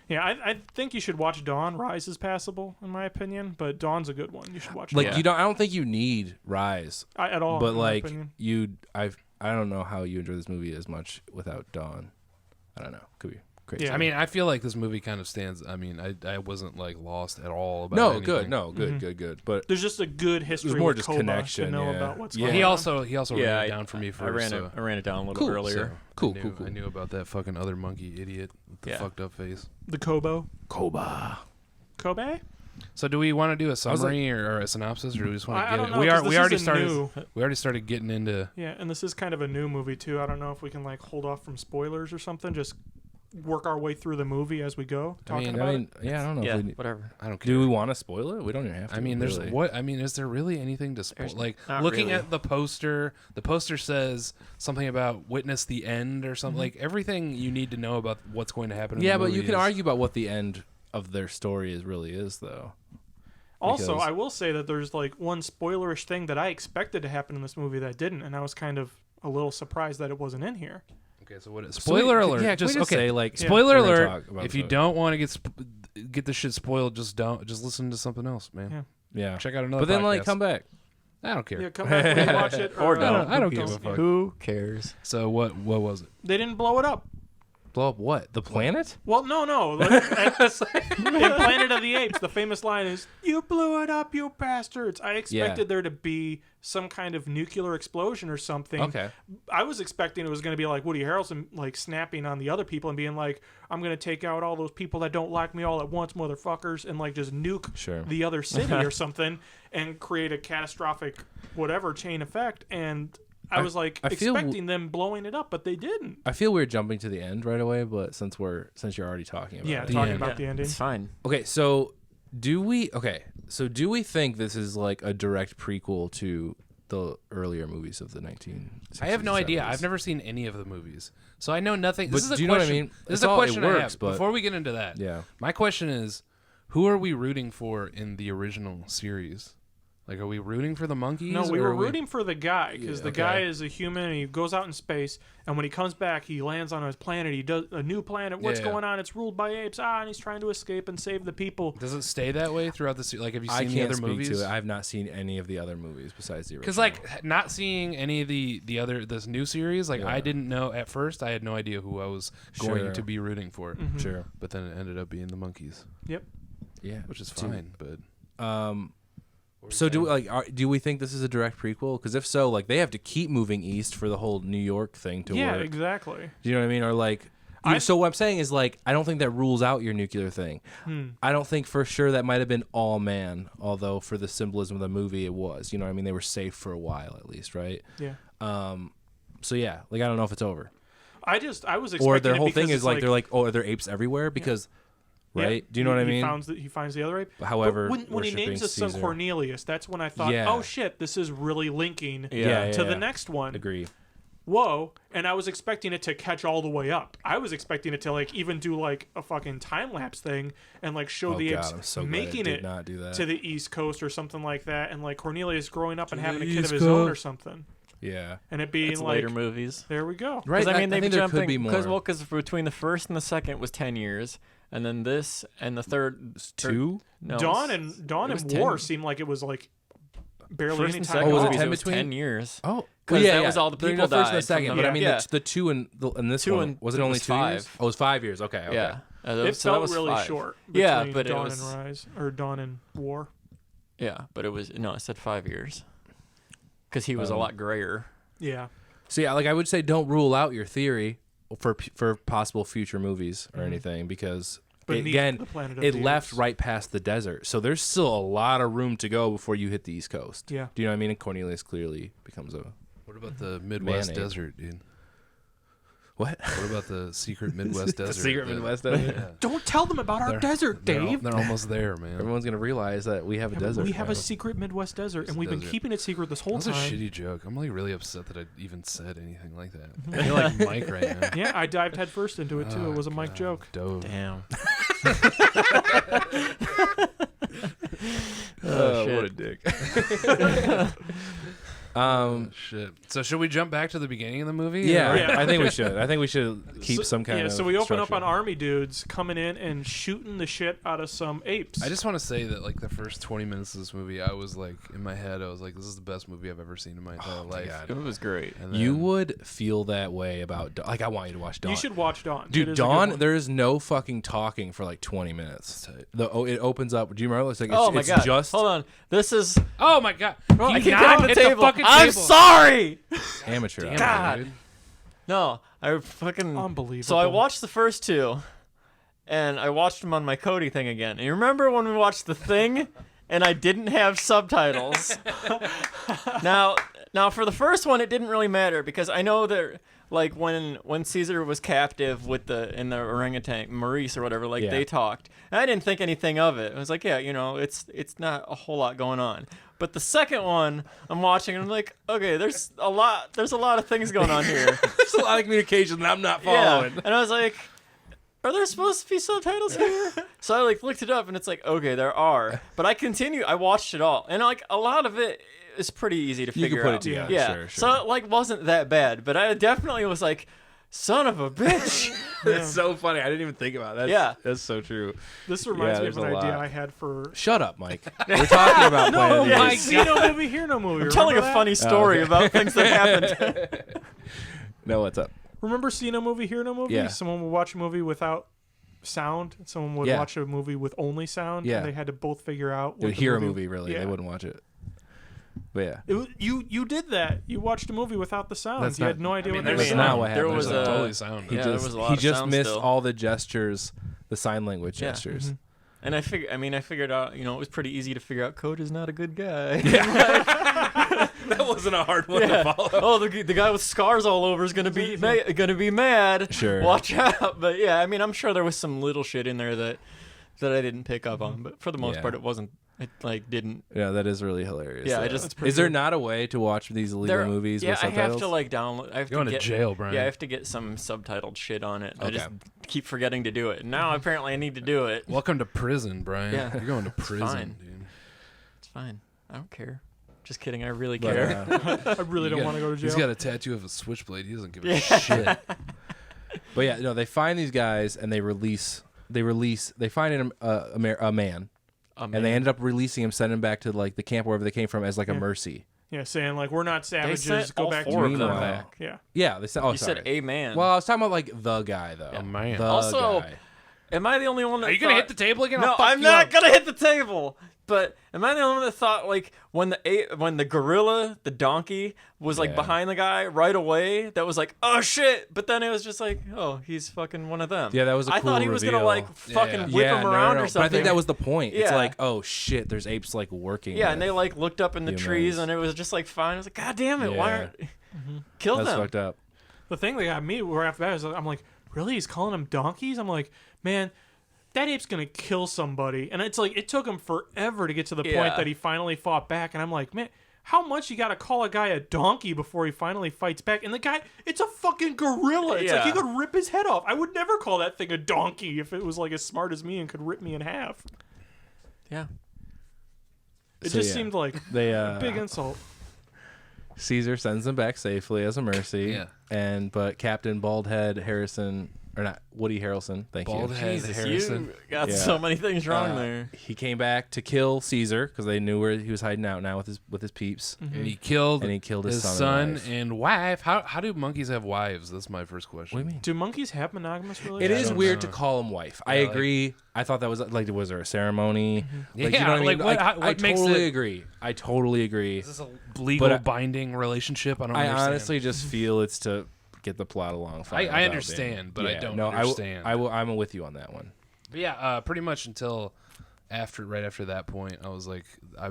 Yeah, I think you should watch Dawn. Rise is passable, in my opinion, but Dawn's a good one. You should watch Like Dawn. I don't think you need Rise, At all. but in my like opinion. I don't know how you enjoy this movie as much without Dawn. I don't know. Could be crazy. Yeah. I mean, I feel like this movie kind of stands. I mean, I wasn't like lost at all about. No, anything. good. No, good. But There's just a good history more with just Koba connection, to know yeah. about what's Yeah. going He on. also Yeah, ran it down for me first. I ran it down a little Cool. earlier. Cool. I knew about that fucking other monkey idiot with the Yeah. fucked up face. The Kobo. Koba. Kobe? So do we want to do a was like- summary or a synopsis, or do we just want to I get don't it? know, We 'cause are. We this already is a started. new- We already started getting into. Yeah, and this is kind of a new movie too. I don't know if we can like hold off from spoilers or something. Just work our way through the movie as we go, talking about it. Yeah, I don't know. Yeah, If we, whatever. I don't care. do we want to spoil it? We don't even have to. I mean, there's really. what? I mean, is there really anything to spoil? There's Like not looking really. at the poster says something about witness the end or something. Like everything you need to know about what's going to happen. In Yeah, the but you movie can is- argue about what the end of their story really is, though. Also, because- I will say that there's like one spoilerish thing that I expected to happen in this movie that didn't, and I was kind of a little surprised that it wasn't in here. Okay, so what? So Spoiler we- alert! Yeah, just can we just okay. say, like, Spoiler we're gonna alert! talk about If you the- don't want to get the shit spoiled, just don't. Just listen to something else, man. Yeah. Yeah. Check out another. But then, like, podcast. come back. I don't care. Yeah, come back when you watch it, Or don't. I don't Who give a cares? fuck. Who cares? So what was it? They didn't blow it up. Blow up what? The planet? Well, no. Like, in Planet of the Apes, the famous line is, "You blew it up, you bastards." I expected there to be some kind of nuclear explosion or something. Okay. I was expecting it was going to be like Woody Harrelson, like snapping on the other people and being like, "I'm going to take out all those people that don't like me all at once, motherfuckers," and like just nuke Sure. the other city or something and create a catastrophic whatever chain effect. And I was like I feel expecting them blowing it up, but they didn't. I feel we're jumping to the end right away, but since you're already talking about Yeah, it. talking end. about the ending. It's fine. Okay, so do we think this is like a direct prequel to the earlier movies of the 1960s. I have no idea. 70s. I've never seen any of the movies, so I know nothing. This But is a do you know what I question. mean? This It's is a all- it question I works, have. but- Before we get into that, Yeah. my question is, who are we rooting for in the original series? Like, are we rooting for the monkeys? No, we or were are rooting for the guy because Yeah, the okay. guy is a human and he goes out in space, and when he comes back, he lands on his planet. He does a new planet. What's Yeah. going on? It's ruled by apes. And he's trying to escape and save the people. Does it stay that way throughout the series? Like, have you I seen the can't other speak movies? to it. I have not seen any of the other movies besides the original. Because like not seeing any of the other this new series, like I Yeah. didn't know at first. I had no idea who I was going Sure. to be rooting for. Sure. But then it ended up being the monkeys, Yep. Yeah. which is Dude. fine. But So do we think this is a direct prequel? Because if so, like they have to keep moving east for the whole New York thing to Yeah, work. exactly. Do you know what I mean? Or like, I- so what I'm saying is like, I don't think that rules out your nuclear thing. I don't think for sure that might have been all man, although for the symbolism of the movie it was. You know what I mean? They were safe for a while at least, right? Yeah. So yeah, like I don't know if it's over. I was expecting Or their it whole because thing is it's like they're like, oh, are there apes everywhere? Because, Yeah, right? Do you know what I mean? He finds the other ape. However, But when he worshipping names his son Caesar. Cornelius, that's when I thought, Yeah. oh shit, this is really linking Yeah, to yeah. the next one. Agree. Whoa. And I was expecting it to catch all the way up. I was expecting it to like even do like a fucking time lapse thing and like show Oh the God, apes I'm so glad making it did it not do that. to the East Coast or something like that, and like Cornelius growing up and having a kid of East his own or Coast. something, Yeah. and it being It's like, later movies. there we go. Right. Because I mean, I they've think there jumping could be more. because between the first and the second was 10 years, and then this and the third Two? No, Dawn it was- and it was War 10. seeed like it was like barely First any and time. second Oh, was it at all. 10 it was between? 10 years. Oh, 'Cause that was all the during people the first and died the from second. the- But I mean, Yeah. the two and this Two one and- was it it only was 2 years? 5. Oh, it was 5 years. Okay. Okay. Yeah, It so that felt was really 5. short. Yeah, between but it Dawn was and Rise or Dawn and War. yeah, but it was no, I said 5 years because he was a lot grayer. Yeah. So yeah, like I would say, don't rule out your theory for possible future movies or anything because Beneath again, the planet of it the left apes. right past the desert, so there's still a lot of room to go before you hit the East Coast. Yeah. Do you know what I mean? And Cornelius clearly becomes a what about the Midwest ape. desert, dude? what? What about the secret Midwest desert? secret that- Midwest desert. Yeah. Don't tell them about our desert, Dave. They're almost there, man. Everyone's gonna realize that we have a desert. We have now. a secret Midwest desert, It's and a we've been desert. keeping it secret this whole That was a time. shitty joke. I'm like really upset that I even said anything like that. I feel like Mike right now. Yeah, I dived headfirst into it too. Oh, It was a Mike God. joke. Dove. Damn. What a dick. Shit. So should we jump back to the beginning of the movie? Yeah, Or- Yeah. I think we should. I think we should keep So- some kind yeah, of. so we open up structure. on army dudes coming in and shooting the shit out of some apes. I just want to say that like the first 20 minutes of this movie, I was like in my head, I was like, this is the best movie I've ever seen in my entire life. God. It was great. And You then- would feel that way about like I want you to watch Dawn. You should watch Dawn. It Dude, is a good Dawn. one. There is no fucking talking for like 20 minutes. It opens up. Do you remember? It's like Oh my it's god! just Hold on. This is. Oh my god! I He keep knocked hitting the at table. fucking I'm table. sorry. amateur. Damn hour. it, God. dude. No, I fucking Unbelievable. So I watched the first two, and I watched them on my Kodi thing again. And you remember when we watched The Thing, and I didn't have subtitles? Now for the first one, it didn't really matter because I know that like when Caesar was captive in the orangutan Maurice or whatever, like Yeah. they talked, and I didn't think anything of it. I was like, yeah, it's not a whole lot going on. But the second one, I'm watching, and I'm like, okay, there's a lot of things going on here. There's a lot of communication that I'm not following. Yeah. And I was like, are there supposed to be subtitles here? So I like looked it up and it's like, okay, there are. But I watched it all. And like a lot of it is pretty easy to You figure can put out. it together. Yeah. Sure. So it like wasn't that bad. But I definitely was like, son of a bitch. That's so funny. I didn't even think about that. Yeah. That's so true. This reminds Yeah, me of an there's a idea lot. I had for Shut up, Mike. We're talking about Planet of the my Apes. See no movie, hear no movie. I'm telling a Remember that? funny story okay. about things that happened. No, what's up? Remember see no movie, hear no movie? Yeah. Someone would watch a movie without sound. Someone would Yeah. watch a movie with only sound. Yeah. And they had to both figure out. They What would the hear a movie, really. Yeah. They wouldn't watch it. But yeah. You did that. You watched a movie without the sound. That's you not- had no idea I mean, what they were That's there saying. not what there happened. was There's a- totally sound. He Yeah, just there was a lot he of just sound missed still. all the gestures, the sign language Yeah. gestures. And I figured out, it was pretty easy to figure out Code is not a good guy. That wasn't a hard one Yeah. to follow. Oh, the guy with scars all over is gonna be mad. Sure. Watch out. But yeah, I mean, I'm sure there was some little shit in there that I didn't pick up on. But for the most Yeah. part, it wasn't It like didn't. Yeah, that is really hilarious. Yeah, I though. just- is there not a way to watch these illegal movies Yeah, with I subtitles? have to like download. I have Going to to get, jail, Brian. Yeah, I have to get some subtitled shit on it. I Okay. just keep forgetting to do it. Now apparently I need to do it. Welcome to prison, Brian. Yeah. You're going to prison, fine. dude. It's fine. I don't care. Just kidding. I really But, care. I really don't want to go to jail. He's got a tattoo of a switchblade. He doesn't give a Yeah. shit. But yeah, no, they find these guys and they release. They find a man, and they ended up releasing him, sending him back to like the camp wherever they came from as like a Yeah. mercy. Yeah, saying like we're not savages. sent Go all back to 4 of your them clan. back. Yeah. Yeah, they said. Oh, You sorry. said a man. Well, I was talking about like the guy though. A man. The Also, guy. am I the only one that Are you going to hit thought- the table again? No, I'll fuck I'm you not up. gonna hit the table. But am I the only one that thought like when the gorilla, the donkey, was like Yeah. behind the guy right away? That was like, oh shit! But then it was just like, oh, he's fucking one of them. Yeah, that was a I cool thought he was gonna reveal. like fucking Yeah. whip him around or But I something. think that was the point. It's Yeah. like, oh shit, there's apes like working. Yeah, with and they like looked up in the humans. trees, and it was just like fine. I was like, God damn it! Why Yeah. aren't kill That's them? fucked up. The thing that got me right after that is I'm like, really? He's calling them donkeys? I'm like, man, that ape's gonna kill somebody. And it's like it took him forever to get to the point Yeah. that he finally fought back. And I'm like, man, how much you gotta call a guy a donkey before he finally fights back? And the guy, it's a fucking gorilla. It's like Yeah. you could rip his head off. I would never call that thing a donkey if it was like as smart as me and could rip me in half. Yeah. It So, just yeah. seemed like They a big insult. Caesar sends them back safely as a mercy. Yeah. But Captain Baldhead Harrison, or not Woody Harrelson, thank Bald you. head Jesus, Harrison. you got Yeah. so many things wrong Uh, there. He came back to kill Caesar because they knew where he was hiding out now with his peeps. And he killed, his son son and wife. and wife. How do monkeys have wives? That's my first question. What do you mean? Do monkeys have monogamous It relationships? is don't weird to know. call him wife. I like- agree. I thought that was like, was there a ceremony? Like, Yeah, you know what I like, mean? what- I what makes totally it- agree. I totally agree. Is this a legal But binding relationship? I don't I understand. honestly just feel it's to get the plot along. fine I without understand, being- but I yeah, don't no, understand. I'm with you on that one. But yeah, pretty much until right after that point, I was like, I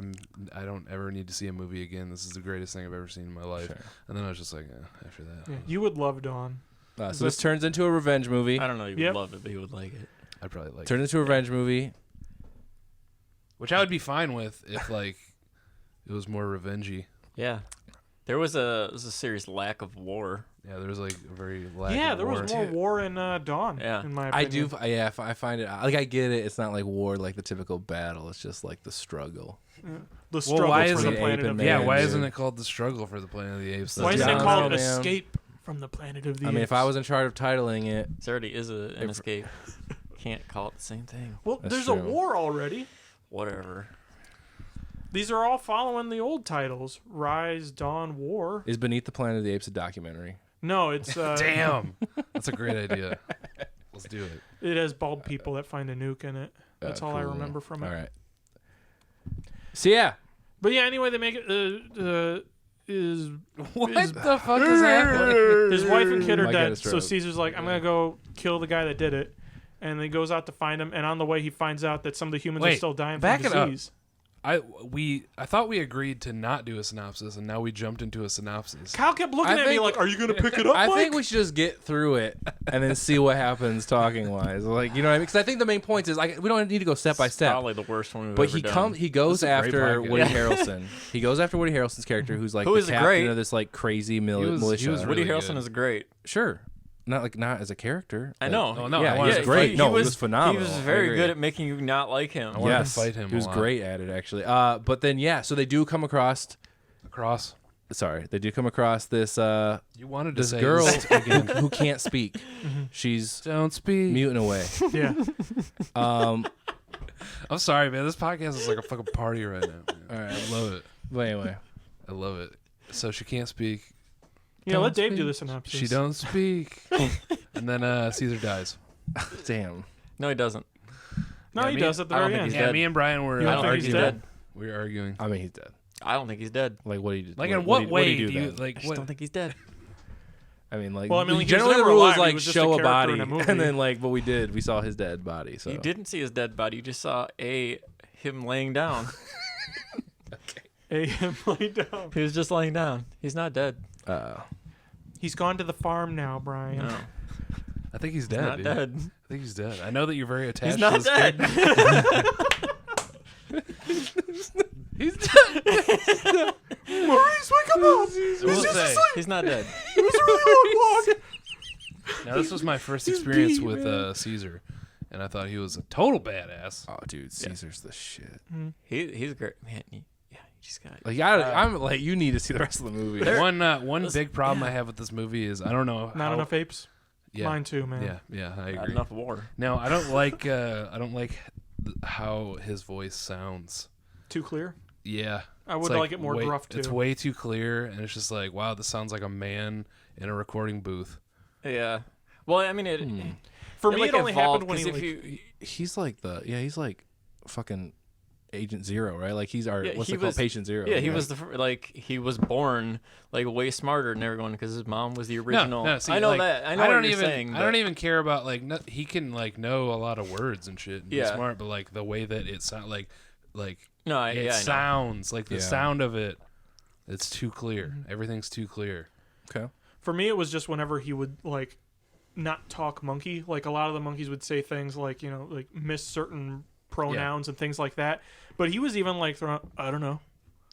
don't ever need to see a movie again. This is the greatest thing I've ever seen in my life. Sure. And then I was just like, after that, Yeah, you would love Dawn. So this turns into a revenge movie. I don't know. You would Yep. love it, but you would like it. I'd probably like, Turns into a revenge movie. which I would be fine with if like it was more revengey. Yeah. There was a serious lack of war. Yeah, there was like a very lack. Yeah, of there was war. more war in Dawn. Yeah. in my I opinion. do. Yeah, I find it like I get it. It's not like war, like the typical battle. It's just like the struggle. The struggle why for isn't the it planet Ape of and the Yeah, Man, why dude. isn't it called the struggle for the Planet of the Apes? Why That's isn't it Yeah, called man. Escape from the Planet of the I mean, Apes? if I was in charge of titling it, There already is an escape. Can't call it the same thing. well, That's there's a true. war already. Whatever. These are all following the old titles: Rise, Dawn, War. is Beneath the Planet of the Apes a documentary? No, it's Damn, that's a great idea. Let's do it. It has bald people that find a nuke in it. That's all I Cool. remember from it. All right. So yeah, But yeah, anyway, they make it. Is What Is- the fuck is happening? his wife and kid are Might get a dead, so stroke. Caesar's like, I'm gonna go kill the guy that did it, and he goes out to find him. And on the way, he finds out that some of the humans are Wait, still dying back from it up. disease. I thought we agreed to not do a synopsis, and now we jumped into a synopsis. Kyle kept looking I at me think- like, "Are you gonna pick it up?" I Mike? think we should just get through it and then see what happens talking wise. Like, you know what I mean? Because I think the main point is like we don't need to go step by step. Probably the worst one we've But ever he done. he goes This is a great after podcast. Woody Yeah. Harrelson. He goes after Woody Harrelson's character, who's like Who the is captain great. of this like crazy militia. he was Woody really Harrelson good. is great. Sure, not as a character. I Like, know. Oh, no, yeah, I he wanted was to great. fight No, him. he was phenomenal. He was I very agree. good at making you not like him. I wanted to Yes, fight him he was a lot. great at it actually. But then yeah, so they do come across. Across. They do come across this You wanted to this say girl this again. who can't speak. She's Don't speak. muting away. yeah. Um, I'm sorry, man. This podcast is like a fucking party right now. all right, I love it. but anyway, I love it. So she can't speak. Yeah, let Dave do the synopsis. She don't speak. And then Caesar dies. damn. No, he doesn't. No, Yeah, he me- does at the I don't very think end. he's Yeah, dead. me and Brian were You don't think arguing. he's dead? We were arguing. I mean, he's dead. I don't think he's dead. Like, what do you? Like, in what way do you then? like? I just What? don't think he's dead. I mean, like, Well, I mean, like, he was generally the never rule alive. is He like was just show a a character body, in a movie. and then like what we did, we saw his dead body. So You didn't see his dead body. You just saw him laying down. Him lay down. He was just laying down. He's not dead. He's gone to the farm now, Brian. No, I think he's he's dead. not dude. dead. I think he's dead. I know that you're very attached. He's to not this dead. character. He's Maurice, wake him up! He's will just say, asleep. He's not dead. It was a really long walk. now this was my first experience with Caesar, and I thought he was a total badass. Oh, dude, Caesar's the shit. He's great, man. Yeah, you just got. Like, I'm like, you need to see the rest of the movie. One big problem I have with this movie is I don't know. Not enough apes. Yeah, Mine too, man. yeah, I Not agree. enough war. No, I don't like how his voice sounds. Too clear. Yeah, I would It's like it more way, gruff too. It's way too clear, and it's just like, wow, this sounds like a man in a recording booth. Yeah. Well, I mean, For it, me, like, it only evolved, happened when he 'cause if like, He's like he's like fucking Agent Zero, right? Like he's our Yeah, what's he it called? was- Patient Zero. Yeah, he was he was born like way smarter than everyone because his mom was the original. No, see, I know like, that. I know I what don't you're even. saying. I don't even care about like he can like know a lot of words and shit and be Yeah. smart, but like the way that it sounds like No, it I know. sounds like the Yeah. sound of it. It's too clear. Everything's too clear. Okay. for me, it was just whenever he would like not talk monkey. Like a lot of the monkeys would say things like like miss certain pronouns and things like that. But he was even like throwing, I don't know.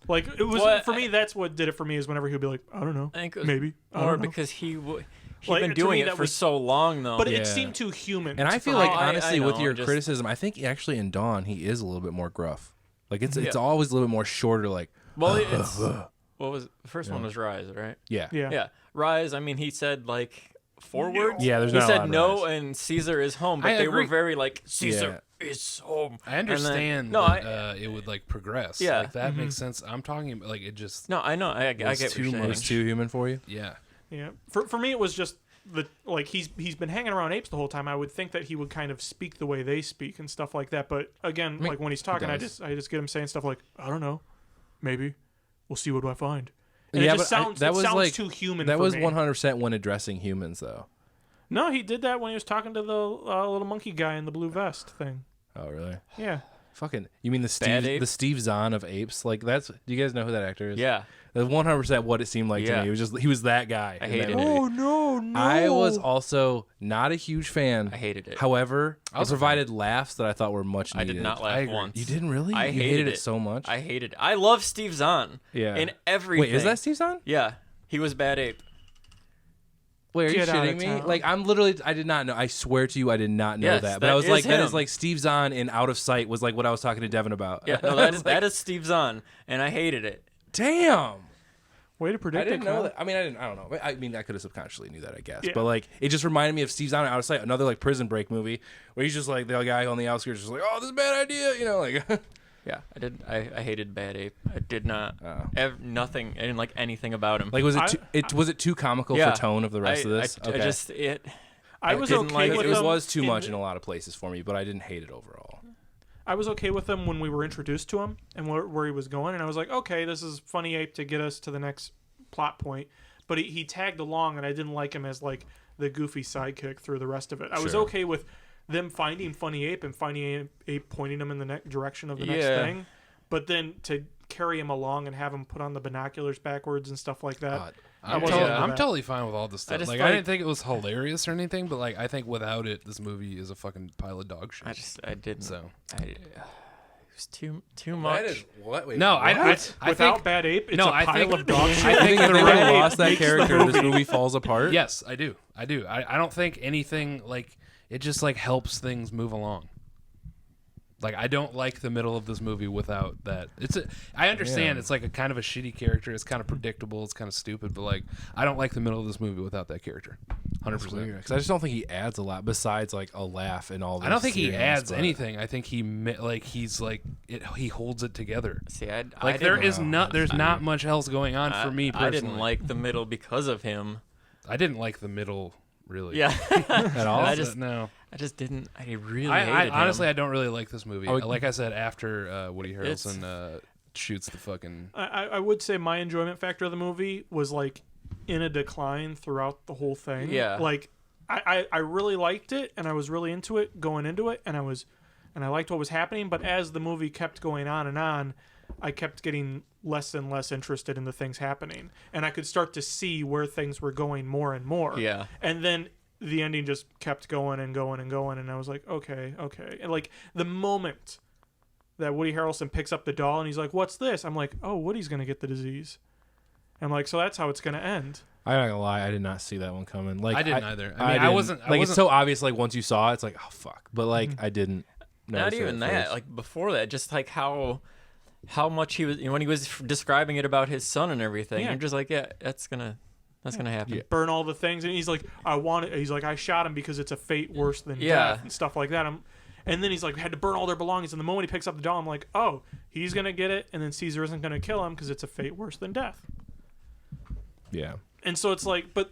Like it was Well, for me. That's what did it for me is whenever he'd be like, I don't know, I think it was maybe, I more don't know. because he'd Like, been to doing me, it that for was- so long though. But Yeah. it seemed too human. And I to- feel for like me. honestly, I with know, your just- criticism, I think actually in Dawn he is a little bit more gruff. Like it's Yeah. always a little bit more shorter. Like well, it's what was the first one was Rise, right? yeah. Yeah, Rise. I mean, he said like 4 words. Yeah, there's he not a said lot of no, Rise. and Caesar is home, but I they agree. were very like Caesar is home. I understand no, that it would like progress. Yeah. like that makes sense. I'm talking about like it just No, I know. I get what too you're saying. much. It's too human for you. yeah. Yeah. For me, it was just the like he's been hanging around apes the whole time. I would think that he would kind of speak the way they speak and stuff like that. But again, mean, like when he's talking, I does. just get him saying stuff like, I don't know, maybe we'll see what I find. And Yeah, it just but sounds that it was sounds like too human. that for was me. 100% when addressing humans though. No, he did that when he was talking to the little monkey guy in the blue vest thing. Oh really? Yeah. Fucking, you mean Bad Ape? the Steve Zahn of Apes? Like that's, do you guys know who that actor is? Yeah, That's 100% what it seemed like to Yeah. me. It was he was that guy. I in hated that it. movie. no, no. I was also not a huge fan. I hated it. However, I it was a provided laughs that I thought were much I needed. did not I laugh agree. once. You didn't really? I You hated it so much. I hated it. I love Steve Zahn. Yeah. In everything. Wait, is that Steve Zahn? Yeah, he was Bad Ape. Wait, are you Get out shitting of me? town. Like I'm literally, I did not know. I swear to you, I did not know Yes, that. But that I was is like, that him. is like Steve Zahn in Out of Sight was like what I was talking to Devin about. Yeah, no, that is Steve Zahn, and I hated it. Damn. Way to predict I didn't it, know Kyle. that. I mean, I don't know. I mean, I could have subconsciously knew that, I guess. Yeah. But like, it just reminded me of Steve Zahn in Out of Sight, another like Prison Break movie, where he's just like the guy on the outskirts, just like, oh, this is a bad idea, you know, like. Yeah, I did. I hated Bad Ape. I did not. Oh. Nothing. I didn't like anything about him. Like, was it? I- Was it too comical Yeah. for tone of the rest of this? I just I was didn't okay like with it them. was too in- much in a lot of places for me, but I didn't hate it overall. I was okay with him when we were introduced to him and where he was going, and I was like, okay, this is funny ape to get us to the next plot point. But he tagged along, and I didn't like him as like the goofy sidekick through the rest of it. I was Sure. okay with them finding funny ape and finding ape pointing him in the direction of the next Yeah. thing, but then to carry him along and have him put on the binoculars backwards and stuff like that. I'm, wasn't into I'm that. totally fine with all this stuff. just Like, I didn't think it was hilarious or anything, but like I think without it, this movie is a fucking pile of dog shit. I didn't. So It was too much. what? Wait, no, I Without think Bad Ape, it's no, a I pile think- of dog shit. I think if the they would have real- lost that makes the character, this movie falls apart. yes, I do. I don't think anything like it just like helps things move along. Like I don't like the middle of this movie without that. I understand Yeah. it's like a kind of a shitty character. It's kind of predictable. It's kind of stupid. But like I don't like the middle of this movie without that character. 100%. Because I just don't think he adds a lot besides like a laugh and all. I don't think he seriousness, adds but- anything. I think he he holds it together. See, I Like there didn't- is not there's not much else going on for me personally. I didn't like the middle because of him. I didn't like the middle really. Yeah. at all. I just no. I just didn't. I really I hated honestly him. I don't really like this movie. would- Like I said, after Woody It's- Harrelson shoots the fucking. I would say my enjoyment factor of the movie was like in a decline throughout the whole thing. Yeah. Like I really liked it and I was really into it going into it and I liked what was happening, but as the movie kept going on, I kept getting less and less interested in the things happening. And I could start to see where things were going more and more. Yeah. And then the ending just kept going and going and going and I was like, okay. And like the moment that Woody Harrelson picks up the doll and he's like, "What's this?" I'm like, "Oh, Woody's gonna get the disease." I'm like, so that's how it's gonna end. I'm not gonna lie, I did not see that one coming. Like I didn't either. I mean, didn't. I wasn't. It's so obvious. Like once you saw it, it's like, oh fuck. But like I didn't. Not notice it even at that. first. Like before that, just like how much he was when he was describing it about his son and everything. Yeah. You're just like, yeah, that's gonna happen. Yeah. Burn all the things, and he's like, "I want it." He's like, "I shot him because it's a fate worse than Yeah. death," and stuff like that. And then he's like, "Had to burn all their belongings." And the moment he picks up the doll, I'm like, "Oh, he's gonna get it," and then Caesar isn't gonna kill him because it's a fate worse than death. Yeah. And so it's like, but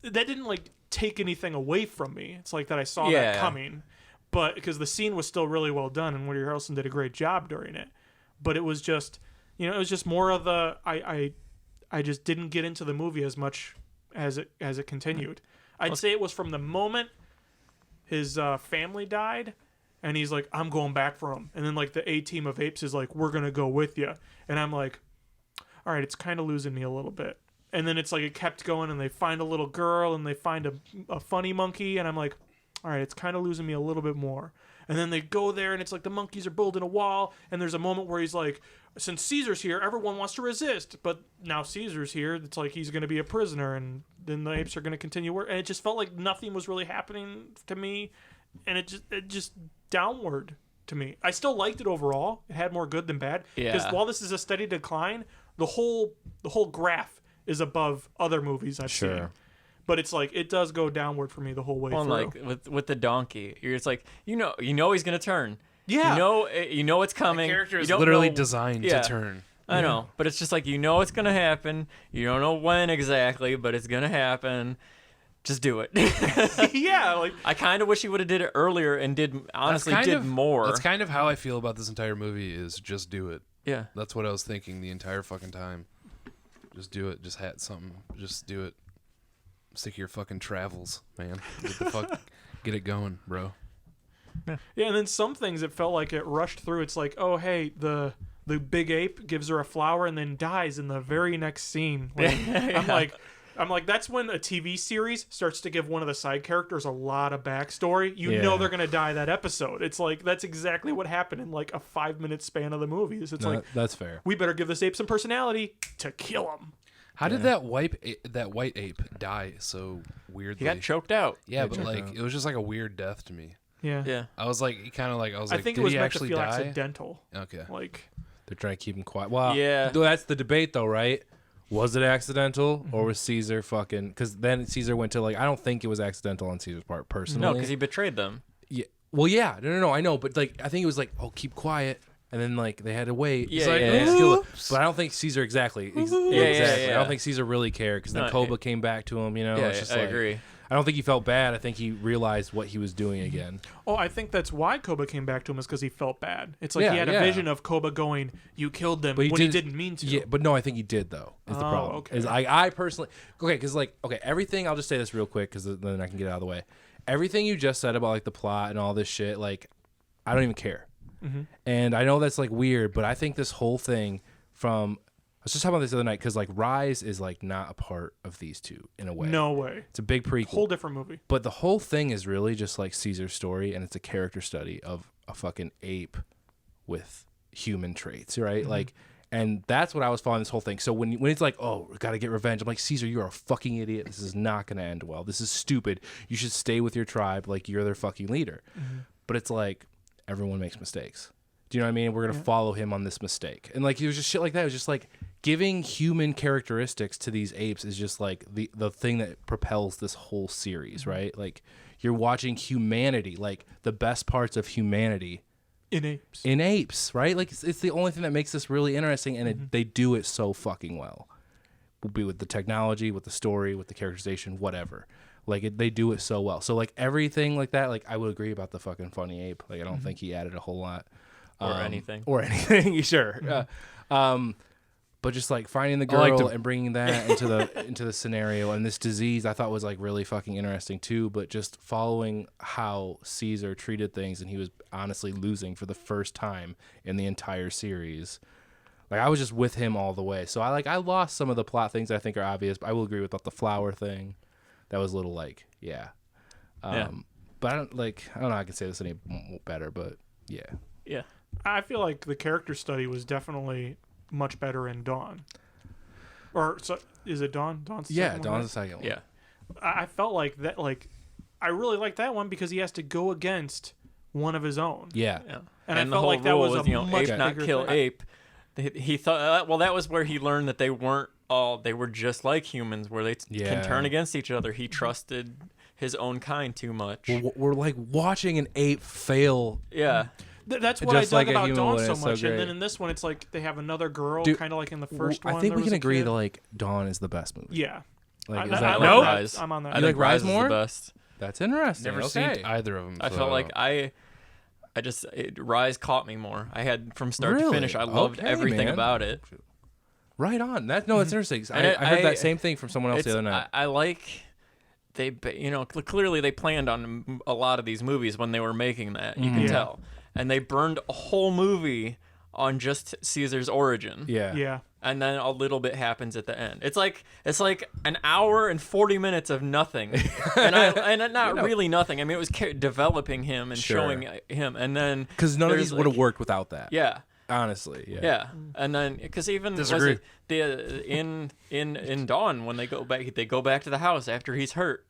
that didn't like take anything away from me. It's like that I saw Yeah. that coming, but because the scene was still really well done and Woody Harrelson did a great job during it. But it was just, it was just more of the I just didn't get into the movie as much as it continued. I'd say it was from the moment his family died, and he's like, "I'm going back for him," and then like the A-team of apes is like, "We're gonna go with you," and I'm like, "All right, it's kind of losing me a little bit." And then it's like it kept going, and they find a little girl, and they find a funny monkey, and I'm like, all right, it's kind of losing me a little bit more. And then they go there, and it's like the monkeys are building a wall, and there's a moment where he's like, since Caesar's here, everyone wants to resist, but now Caesar's here, it's like he's going to be a prisoner, and then the apes are going to continue work. And it just felt like nothing was really happening to me, and it just downward to me. I still liked it overall. It had more good than bad. Because Yeah. while this is a steady decline, the whole graph is above other movies I've seen. But it's like it does go downward for me the whole way Well, through. like with the donkey, you're just like you know he's gonna turn. Yeah. You know it's coming. The character You is don't literally know- designed Yeah. to turn. I know, but it's just like it's gonna happen. You don't know when exactly, but it's gonna happen. Just do it. Yeah, like I kind of wish he would have did it earlier and did more. That's kind of how I feel about this entire movie. Is just do it. Yeah. That's what I was thinking the entire fucking time. Just do it. Just hat something. Just do it. Stick to your fucking travels, man. Get it going, bro. yeah, and then some things it felt like it rushed through. It's like, oh hey, the big ape gives her a flower and then dies in the very next scene. Like, I'm like, that's when a TV series starts to give one of the side characters a lot of backstory. You know Yeah. they're gonna die that episode. It's like that's exactly what happened in like a 5-minute span of the movies. It's like That's fair. we better give this ape some personality to kill him. How did that white ape die so weirdly? He got choked out. Yeah, Yeah, but choked like out. it was just like a weird death to me. Yeah, Yeah. I was like, I think did it was he meant to actually feel die? accidental. Okay. Like, They're trying to keep him quiet. Well, Yeah. that's the debate, though, right? Was it accidental or was Caesar fucking? Because then Caesar went to like, I don't think it was accidental on Caesar's part, personally. No, because he betrayed them. Yeah. Well, yeah. No, I know, but like, I think it was like, oh, keep quiet, and then like they had to wait. Yeah, It's like, yeah, let's yeah. kill it. But I don't think Caesar exactly. Exactly. I yeah. don't think Caesar really cared because then No, Koba came back to him. You know, Yeah, it's just I like, agree. I don't think he felt bad. I think he realized what he was doing again. oh, I think that's why Koba came back to him is because he felt bad. It's like Yeah, he had a yeah. vision of Koba going, "You killed them," But when he didn't mean to. Yeah, but no, I think he did though. Is the Oh, problem? okay. Is I personally because everything. I'll just say this real quick because then I can get it out of the way. Everything you just said about like the plot and all this shit, like I don't even care. And I know that's like weird, but I think this whole thing from I was just talking about this the other night because like Rise is like not a part of these two in a way. No way. It's a big prequel. Whole different movie. But the whole thing is really just like Caesar's story, and it's a character study of a fucking ape with human traits, right? Like, and that's what I was following this whole thing. So when it's like, oh, we gotta get revenge, I'm like, Caesar, you're a fucking idiot. This is not gonna end well. This is stupid. You should stay with your tribe, like you're their fucking leader. But it's like everyone makes mistakes. Do you know what I mean? We're gonna follow him on this mistake, and like it was just shit like that. It was just like giving human characteristics to these apes is just like the thing that propels this whole series, right? Like you're watching humanity, like the best parts of humanity In apes. right? Like it's the only thing that makes this really interesting, and they do it so fucking well. Will be with the technology, with the story, with the characterization, whatever. Like they do it so well. So like everything like that, like I would agree about the fucking funny ape. Like I don't think he added a whole lot. Or anything. Or anything, sure. But just like finding the girl I like to- and bringing that into the scenario and this disease, I thought was like really fucking interesting too. But just following how Caesar treated things, and he was honestly losing for the first time in the entire series. Like I was just with him all the way. So I lost some of the plot things I think are obvious. But I will agree with the flower thing. That was a little like yeah. Yeah. But I don't know. I can say this any better, but yeah. Yeah. I feel like the character study was definitely much better in Dawn. Or so, is it Dawn? Dawn's the Yeah, second one, Dawn's right? the second one. Yeah. I felt like that. Like, I really like that one because he has to go against one of his own. Yeah. Yeah. And I the felt whole like that rule was a much ape not bigger kill thing. ape. He thought well that was where he learned that they weren't all they were just like humans where they Yeah. can turn against each other. He trusted his own kind too much. We're like watching an ape fail. Yeah. That's what I Just dug like a about human Dawn would, so it's so much. And then great. in this one, it's like they have another girl, Dude, kind of like in the first one. I think there we was can a agree kid. that like Dawn is the best movie. Yeah. Like, I is like that Nope. Rise. I'm on that. I You think like Rise Rise is more? the best. That's interesting. Never okay. seen either of them. I felt like Rise caught me more. I had from start to Really? finish. I loved Okay, everything man. about it. Right on. That's interesting. And I heard I- that same thing from someone else the other night. I like clearly they planned on a lot of these movies when they were making that. You can Yeah. tell, and they burned a whole movie on just Caesar's origin. yeah. Yeah. And then a little bit happens at the end. It's like an hour and 40 minutes of nothing, and not really nothing. I mean, it was developing him and Sure. showing him, and then Because none of there's, these would have like- worked without that. Yeah, Honestly. Yeah. yeah, and then because even was Disagree. it in Dawn when they go back to the house after he's hurt.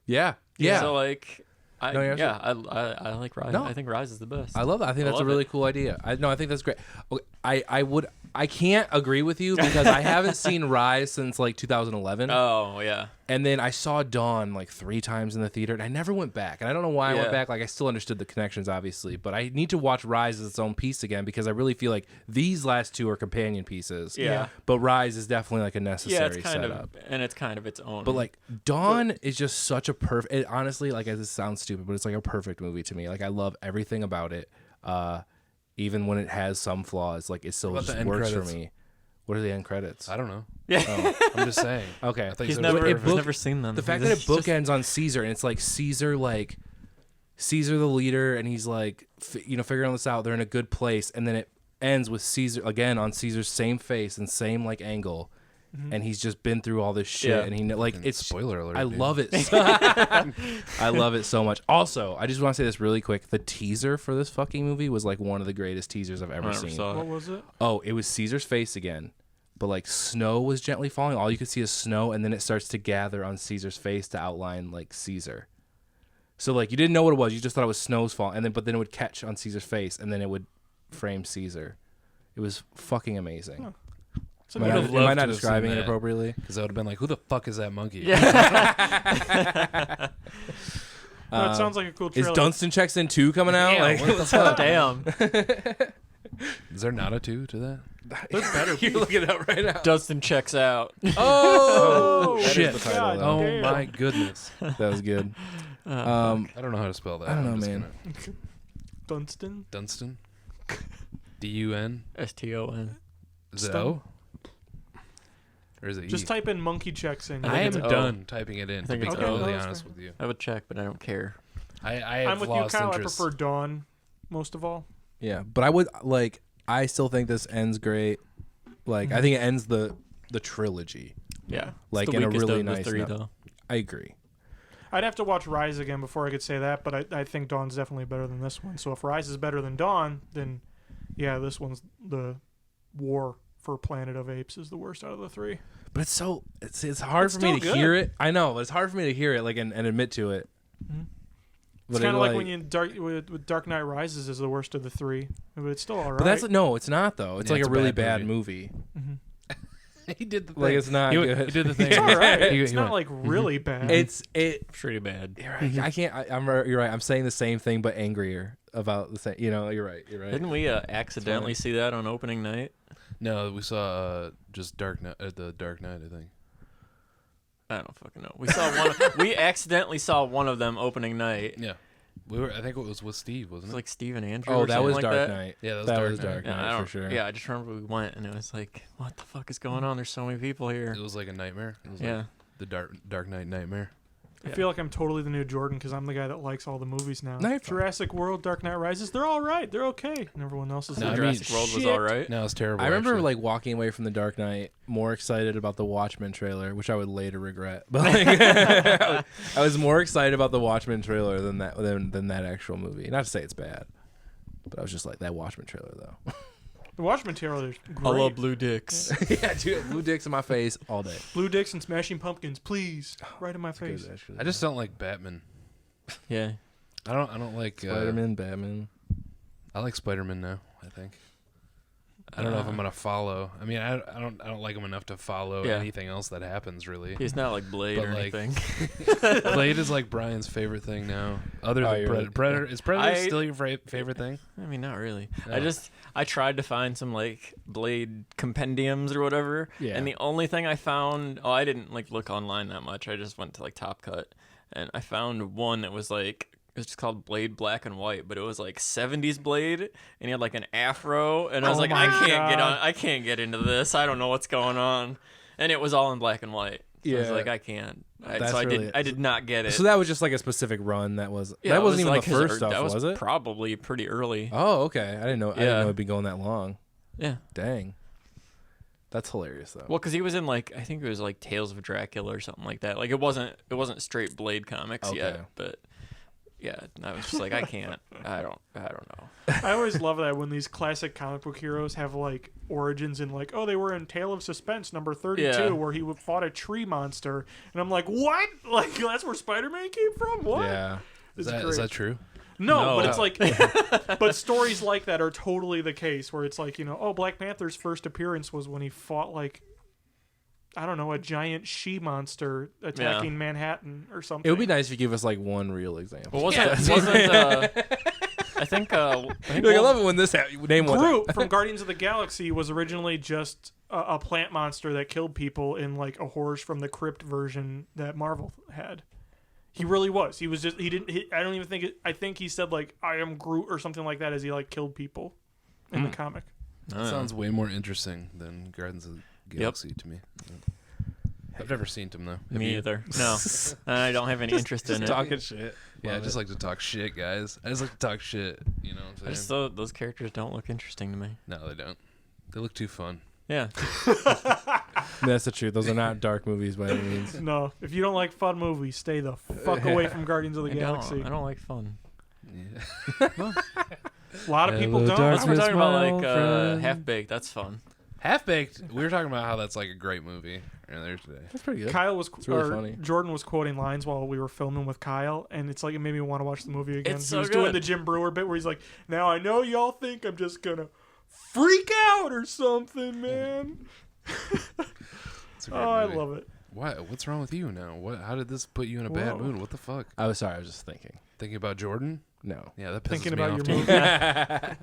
Yeah. Yeah. So like, I No, you're I like Rise. No. I think Rise is the best. I love that. I think that's a love really it. cool idea. I think that's great. Okay, I can't agree with you because I haven't seen Rise since like 2011. Oh yeah. And then I saw Dawn like 3 times in the theater, and I never went back. And I don't know why I went Yeah. back. Like, I still understood the connections, obviously, but I need to watch Rise as its own piece again because I really feel like these last 2 are companion pieces. Yeah. But Rise is definitely like a necessary Yeah, it's kind setup. of its own. But like Dawn is just such a perfect. Honestly, like, this sounds stupid, but it's like a perfect movie to me. Like, I love everything about it. Even when it has some flaws, like, it still What about just the end works credits? for me. What are the end credits? I don't know. yeah, I'm just saying. Okay. I think he's so. never But it he's book- never seen them. The fact that it bookends on Caesar, and it's like Caesar the leader, and he's like, figuring this out. They're in a good place, and then it ends with Caesar again on Caesar's same face and same like angle, and he's just been through all this shit, Yeah. and he like it's Spoiler alert. I dude. love it. I love it so much. Also, I just want to say this really quick. The teaser for this fucking movie was like one of the greatest teasers I've ever I never seen. saw What it. was it? Oh, it was Caesar's face again, but like snow was gently falling. All you could see is snow, and then it starts to gather on Caesar's face to outline like Caesar. So like you didn't know what it was. You just thought it was snow's falling, but then it would catch on Caesar's face, and then it would frame Caesar. It was fucking amazing. So Am I I not, would've am I loved not to have describing seen it that. appropriately? Because I would have been like, "Who the fuck is that monkey?" No, it sounds like a cool Is trailer. Dunstan Checks In 2 coming out? Yeah, Like, what the fuck? Damn. Is there not a 2 to that? It better be. you're looking it up right now. Dustin checks out. Oh, That is shit! the title, Oh Damn. my goodness. That was good. I don't know how to spell that. I don't know, I'm just man. gonna- Dunstan? Dunstan. D-U-N. STON. Is it Stun? O? Or is it E? Just type in monkey checks in. I am it's O. done typing it in. I think to be it's O. completely Okay, honest that's with you, I would check, but I don't care. I have I'm with you, lost Kyle. interest. I prefer Dawn most of all. Yeah, but I would like. I still think this ends great. Like, I think it ends the trilogy. Yeah. Like, it's the in a weakest really of the nice 3, note. though. I agree. I'd have to watch Rise again before I could say that, but I think Dawn's definitely better than this one. So if Rise is better than Dawn, then yeah, this one's the War for Planet of Apes is the worst out of the 3. But it's hard It's for me to still hear good. it. I know, but it's hard for me to hear it like and admit to it. It's kind of like when you with Dark Knight Rises is the worst of the 3, but it's still all right. But that's no, it's not though. It's Yeah, like it's a a really bad bad movie. he did the thing. Like, it's not he, good. He did the thing. It's all right. He It's not went, like really bad. It's Pretty bad. You're right. I can't. You're right. I'm saying the same thing, but angrier about the same. You know, you're right. You're right. Didn't we accidentally see that on opening night? No, we saw just Dark Knight. The Dark Knight, I think. I don't fucking know. We saw one. We accidentally saw one of them opening night. Yeah, we were. I think it was with Steve, It wasn't was it? like Steve and Andrew. Oh, or that something was like Dark that. Knight. Yeah, that was that Dark was Knight. Dark Yeah, Knight I for don't, sure. yeah, I just remember we went and it was like, what the fuck is going on? There's so many people here. It was like a nightmare. It was Yeah. like the Dark Knight nightmare. I feel like I'm totally the new Jordan because I'm the guy that likes all the movies now. No, you're fine. Jurassic World, Dark Knight Rises, they're all right. They're okay. And everyone else is No, So I like, mean, Jurassic World was shit. all right. No, it's terrible. I remember actually. like walking away from the Dark Knight more excited about the Watchmen trailer, which I would later regret. But like, I was more excited about the Watchmen trailer than that actual movie. Not to say it's bad, But I was just like, that Watchmen trailer though. The Watchmen trailer is great. I love blue dicks. Yeah, dude, blue dicks in my face all day. Blue dicks and Smashing Pumpkins, please, right in my face. Good, actually. I just don't like Batman. Yeah. I don't like Spider-Man, Batman. I like Spider-Man now, I think. I don't know if I'm gonna follow. I mean, I don't like him enough to follow anything else that happens really. He's not like Blade But, or like, anything. Blade is like Brian's favorite thing now. Other than you're Predator. right. Predator is Predator still your favorite thing? I mean, not really. No. I tried to find some like Blade compendiums or whatever. Yeah. And the only thing I found, I didn't like look online that much. I just went to like Top Cut, and I found one that was like, it was just called Blade Black and White, but it was like 70s Blade, and he had like an afro, and I was Oh like, my I God. can't get into this. I don't know what's going on, and it was all in black and white. So I was Yeah. like, I can't. That's So really I did not get it. So that was just like a specific run. That was Yeah, that it wasn't was even like the his- first or stuff, that was it? Probably pretty early. Oh, okay. I didn't know. I didn't Yeah. know it'd be going that long. Yeah. Dang. That's hilarious though. Well, because he was in like, I think it was like Tales of Dracula or something like that. Like it wasn't straight Blade comics yet, Okay. but yeah, I was just like, I can't. I don't know. I always love that when these classic comic book heroes have like origins in like, oh, they were in Tale of Suspense number 32 Yeah. where he fought a tree monster, and I'm like, what? Like that's where Spider-Man came from? What? Yeah. Is It's that great. is that true? No, No. but it's like, but stories like that are totally the case where it's like, you know, oh, Black Panther's first appearance was when he fought like, I don't know, a giant she monster attacking Manhattan or something. It would be nice if you give us like one real example. Well, wasn't I think Like, I love it when this name one. Groot from Guardians of the Galaxy was originally just a plant monster that killed people in like a Horrors from the Crypt version that Marvel had. He really was. He was just. He didn't. I don't even think. I think he said like I am Groot or something like that as he like killed people in the comic. Sounds way more interesting than Guardians of the Galaxy to me. I've never seen them though. Have Me you? either. No, I don't have any interest in it. Talking shit. Yeah, I Love just it. like to talk shit, guys. I just like to talk shit. You know what I'm I just saying? thought those characters don't look interesting to me. No, they don't. They look too fun. Yeah. That's the truth. Those are not dark movies by any means. No, if you don't like fun movies, stay the fuck away from Guardians of the Galaxy. I don't like fun. Yeah. A lot of people Hello, don't. Unless we're darkness, talking about my like old friend. Half Baked, that's fun. Half Baked. We were talking about how that's like a great movie earlier today. That's pretty good. Kyle was, really or funny. Jordan was quoting lines while we were filming with Kyle, and it's like it made me want to watch the movie again. It's He so was doing good. the Jim Brewer bit where he's like, "Now I know y'all think I'm just gonna freak out or something, man." It's a great Oh, I movie. love it. What? What's wrong with you now? What? How did this put you in a bad Whoa. mood? What the fuck? I was sorry. I was just thinking. Thinking about Jordan? No. Yeah, that pisses Thinking me about off your too. movie,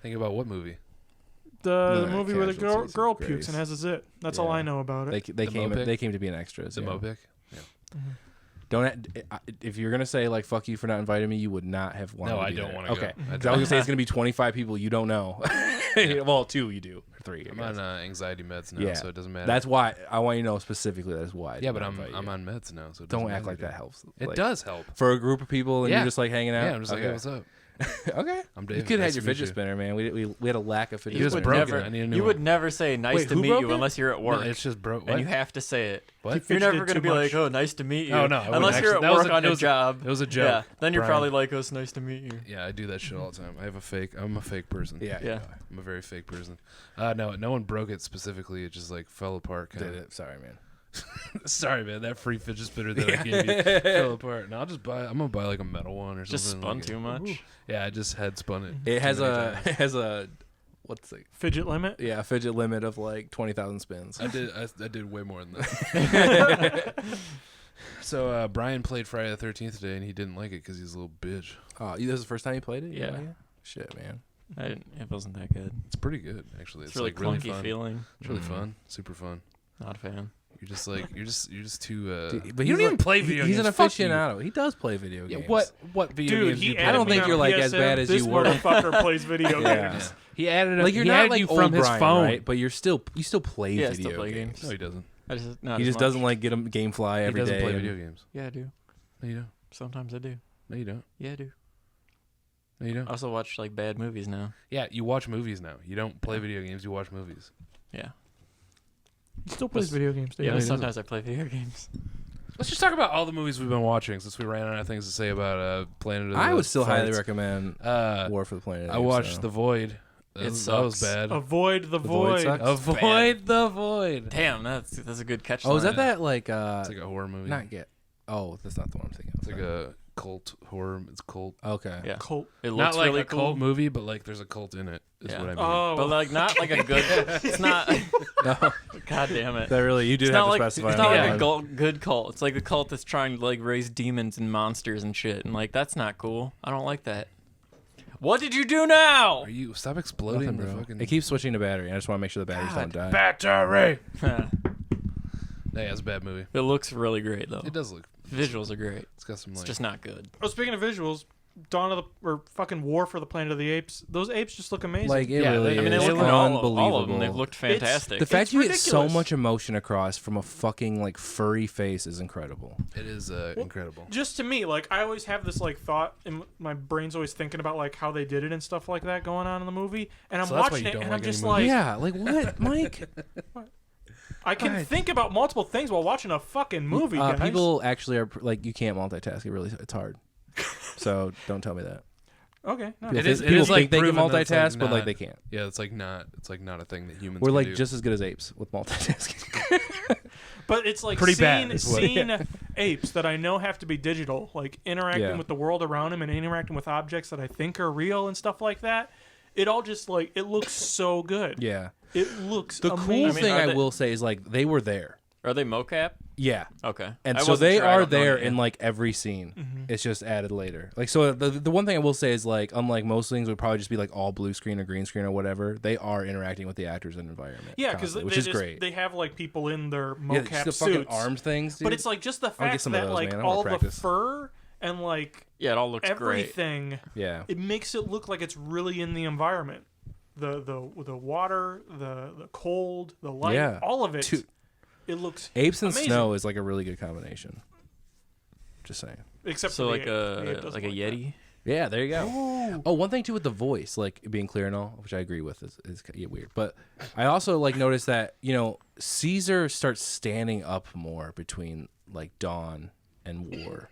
Thinking about what movie? the The movie where the Casualties girl of pukes Grace. and has a zit. That's all Yeah. I know about it. They The came Mopic? they came to be an extras. The yeah. Mopic? Don't if you're gonna say like fuck you for not inviting me, you would not have wanted. No, to I be don't there. wanna Okay, go. I 'Cause I was gonna say it's gonna be 25 people you don't know. Well, 2 you do, or 3. I I'm guess. on anxiety meds now, Yeah. so it doesn't matter. That's why I want you to know specifically. That is why. I yeah, did but not I'm invite you. on meds now, so it Don't doesn't act matter, like that dude. helps. It Like, does help. for a group of people, and Yeah. you're just like hanging out. Yeah, I'm just like, okay. hey, what's up? Okay. I'm You David. could have Nice had your to meet fidget you. spinner, man. We had a lack of fidget He was spinners. broken. Never, I need a new you one. would never say nice Wait, to who meet broke you it? unless you're at work. No, it's just broke. and What? you have to say it. What? He You're never fidgeted going to too be like, much. oh, nice to meet you. Oh, no, I wouldn't Unless you're at actually- that was work a- on it a was a- job. it was a joke, Yeah, then you're Brian. probably like, oh, it's nice to meet you. Yeah, I do that shit all the time. I'm a fake person. Yeah. Yeah. I'm a very fake person. No one broke it specifically. It just like fell apart. Did Kinda. it? Sorry, man. Sorry, man. That free fidget spinner that I gave you fell apart. No, I'm gonna buy like a metal one or Just something. spun like too much. Yeah, I just had spun it. It has too many a times. it has a what's it? Fidget limit. Yeah, a fidget limit of like 20,000 spins. I did way more than that. So Brian played Friday the 13th today, and he didn't like it because he's a little bitch. Oh, this is the first time you played it? You Yeah. didn't like it? Shit, man. It wasn't that good. It's pretty good actually. It's really like really clunky fun. feeling. It's really fun, super fun. Not a fan. You're just like you're just too. But you don't he's even play video He's games. an Fuck you. aficionado. He does play video Yeah, games. what video Dude, games do he you play? I don't added me think on you're, like, as PSN. bad as this you were. motherfucker plays video Yeah. games. He added Like you're he not added like you old from his Brian, phone. right? But you still play Yeah, I video still play games. games. No, he doesn't. I just not He as just much. doesn't like get him GameFly He every doesn't day. play and- video games. Yeah, I do. No, you don't. Sometimes I do. No, you don't. Yeah, I do. No, you don't. I also watch like bad movies now. Yeah, you watch movies now. You don't play video games. You watch movies. Yeah. He still plays video games. Yeah, David. sometimes I play video games. Let's just talk about all the movies we've been watching since we ran out of things to say about Planet of the I would still highly Farts. recommend War for the Planet. I watched The Void. That was sucks. bad. Avoid the Void void. sucks? Avoid the Void. Damn, that's a good catch. Oh, is line. that like It's like a horror movie. not get? Oh, that's not the one I'm thinking of. It's like a cult horror. It's cult. Okay. Yeah. Cult. It Not looks like really a cool. cult movie, but like there's a cult in it. Is Yeah. what I mean. Oh, But like not like a good. It's not. No, God damn it. that really you did It's have not to like specify. it's on not that like one. a good cult. It's like a cult that's trying to like raise demons and monsters and shit. And like that's not cool. I don't like that. What did you do now? Are you stop exploding Nothing, the bro. fucking It keeps switching to battery. I just want to make sure the batteries don't die. battery? it Yeah, it's a bad movie. looks really great though. It does look. Visuals are great. It's got some It's like. just not good. Oh, speaking of visuals, Dawn of the or fucking War for the Planet of the Apes. Those apes just look amazing. Like it Yeah, really they- I mean, they is look unbelievable. all of them. They've looked fantastic. The fact It's you get so ridiculous. much emotion across from a fucking like furry face is incredible. It is incredible. just to me, like I always have this like thought, and my brain's always thinking about like how they did it and stuff like that going on in the movie. And I'm So that's why watching you it, don't and like I'm just any like, movies. Yeah, like what, Mike? I can think about multiple things while watching a fucking movie. Guys. People actually are like you can't multitask. It's hard. So don't tell me that. Okay, no. People It is- think, it people is, like, think they can proven that's, like, multitask, but like not- they can't. Yeah, it's like not a thing that humans. We're can like do. just as good as apes with multitasking. But it's like Pretty seeing, bad is what- seeing apes that I know have to be digital, like interacting Yeah. with the world around them and interacting with objects that I think are real and stuff like that. It all just like it looks so good. Yeah. It looks The amazing. cool thing are I they- will say is like they were there. Are they mocap? Yeah. Okay. And I so wasn't they sure. I are don't know there yet. in like every scene. It's just added later. Like so the one thing I will say is like unlike most things would probably just be like all blue screen or green screen or whatever, they are interacting with the actors and environment. Yeah, because constantly, which is great. They have like people in their Yeah, mocap just the fucking suits, arm things, dude. but it's like just the get fact some of that those, like man. I wanna all the practice. fur and like Yeah, it all looks great. everything, yeah. it makes it look like it's really in the environment. The water, the cold, the light, Yeah. all of it. Dude. It looks Apes and amazing. snow is like a really good combination. Just saying. except So for like the ape. The ape a doesn't like a that. Yeti. Yeah, there you go. Oh, one thing too with the voice, like being clear and all, which I agree with, is weird. But I also like noticed that Caesar starts standing up more between like Dawn and War,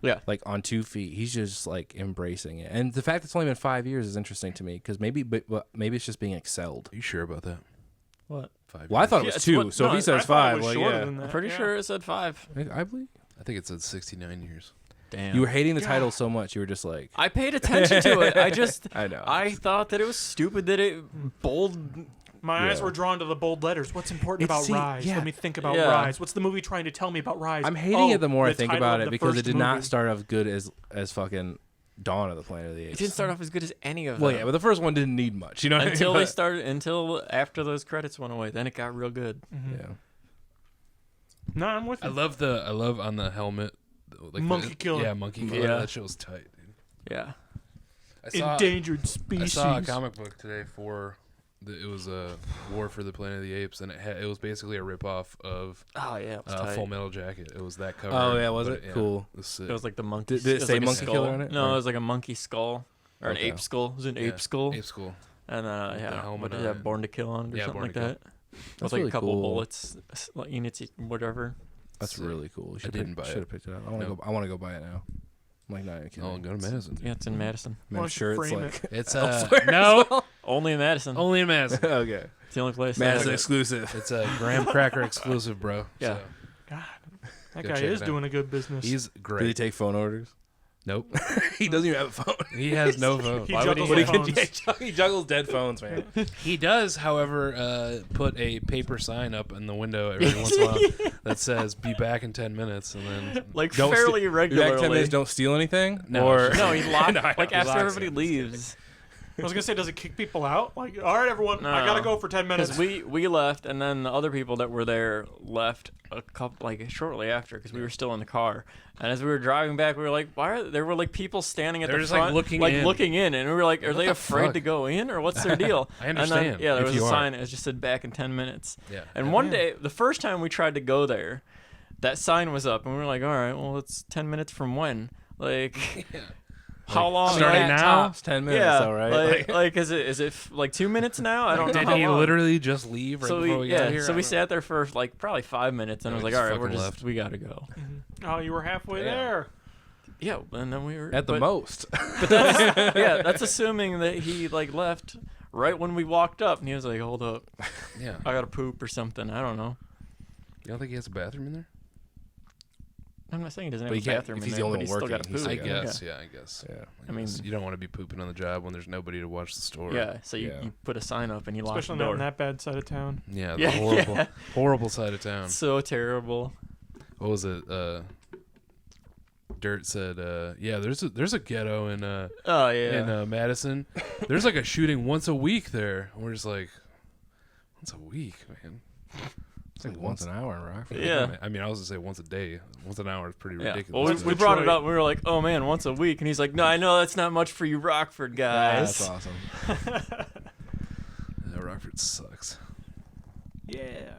Yeah. like on 2 feet. He's just like embracing it, and the fact it's only been 5 years is interesting to me because maybe it's just being excelled. Are you sure about that? What? 5 Well, I thought it Yeah, was it's 2, what- so no, if he I says thought it 5, was well, shorter yeah, than that. I'm pretty Yeah. sure it said 5. I believe I think it said 69 years. Damn. you were hating the title so much, you were just like, I paid attention to it. I know. I thought that it was stupid that it bold. My eyes Yeah. were drawn to the bold letters. What's important about See, Rise? yeah. Let me think about Yeah. Rise. What's the movie trying to tell me about Rise? I'm hating it the more I the think title about of it the because it first did not movie. start off good as fucking Dawn of the Planet of the It Apes. didn't start off as good as any of them. Well, yeah, but the first one didn't need much, you know. until what I they mean? started. Until after those credits went away, then it got real good. Yeah. No, I'm with I you. love on the helmet. Like Monkey killer. Yeah, monkey killer. Yeah. That shit was tight. Dude. Yeah. Endangered I species. saw a comic book today for. It was a War for the Planet of the Apes, and it was basically a ripoff of Oh yeah, it was tight. Full Metal Jacket. It was that cover. Oh, yeah, was but it? Cool. It was sick. It was like the monkey. Did it was say like a monkey skull. killer on it, No, or- it was like a monkey skull or an Okay. ape skull. It was an Yeah, ape skull. Ape School. And the yeah, helmet what did on it have? it. Born to Kill on it or Yeah, something Born like to Kill. that. That's With like really a couple cool. bullets, like units, whatever. That's really cool. You should didn't buy it. Should have picked it up. I want to No. go. I want to go buy it now. I'm like, not even kidding. Oh, go to Madison. Yeah, it's in Madison. Man, I'm Why don't you sure it's frame like It's Elsewhere no, Only in Madison. only in Madison. okay. It's the only place. Madison I exclusive. It's a graham cracker exclusive, bro. Yeah. So, God, that Go guy check is it out. doing a good business. he's Did he great. take phone orders? Nope. He doesn't even have a phone. He has no phone. He Why would juggles he- the What he phones. He juggles dead phones, man. He does, however, put a paper sign up in the window every once in a while that says "Be back in 10 minutes," and then like Don't fairly Back 10 regularly. minutes, don't steal anything. No, or it's No, he locked. No, I like know. after Locks everybody it. leaves. I was gonna say, does it kick people out? Like, all right, everyone, I No. gotta go for 10 minutes. Because we left, and then the other people that were there left a couple shortly after, because we were still in the car. And as we were driving back, we were like, "Why are there were like people standing at They're the just, like, front, looking in. and we were like, "Are they the afraid fuck? to go in, or what's their deal?" I And understand, then, yeah, there if was a you are. sign. It just said back in 10 minutes. yeah. And one day, the first time we tried to go there, that sign was up, and we were like, "All right, well, it's 10 minutes from when?" Like, Yeah. How long? starting like, now? Tops 10 minutes, Yeah, though, right? like is it like 2 minutes now? I don't know. Did how he long. literally just leave right So before we got here? so I we don't sat there for like probably 5 minutes, and I Yeah, was we like, just all right, fucking left. we gotta go. Oh, you were halfway Yeah. there. Yeah, and then we were At the but- most. But that's yeah, that's assuming that he like left right when we walked up, and he was like, hold up, Yeah. I gotta poop or something. I don't know. You don't think he has a bathroom in there? I'm not saying he doesn't But have he a can't- bathroom if in he's there, the only but he's one still got to working, he's poop. I still guess. Yeah. Yeah, I guess. Yeah. I mean- you don't want to be pooping on the job when there's nobody to watch the store. Yeah, so Yeah. you put a sign up and you lock Especially the not door. in that bad side of town. Yeah, the Yeah, horrible, yeah. horrible side of town. So terrible. What was it? Dirt said, yeah, there's a ghetto in Oh yeah. in Madison. There's like a shooting once a week there. And we're just like, once a week, man. It's like once an hour in Rockford. Yeah. I mean, I was gonna say once a day. Once an hour is pretty Yeah. ridiculous. Well, but- we brought it Detroit. up. We were like, "Oh man, once a week," and he's like, "No, I know that's not much for you, Rockford guys." That's awesome. Yeah, Rockford sucks. Yeah.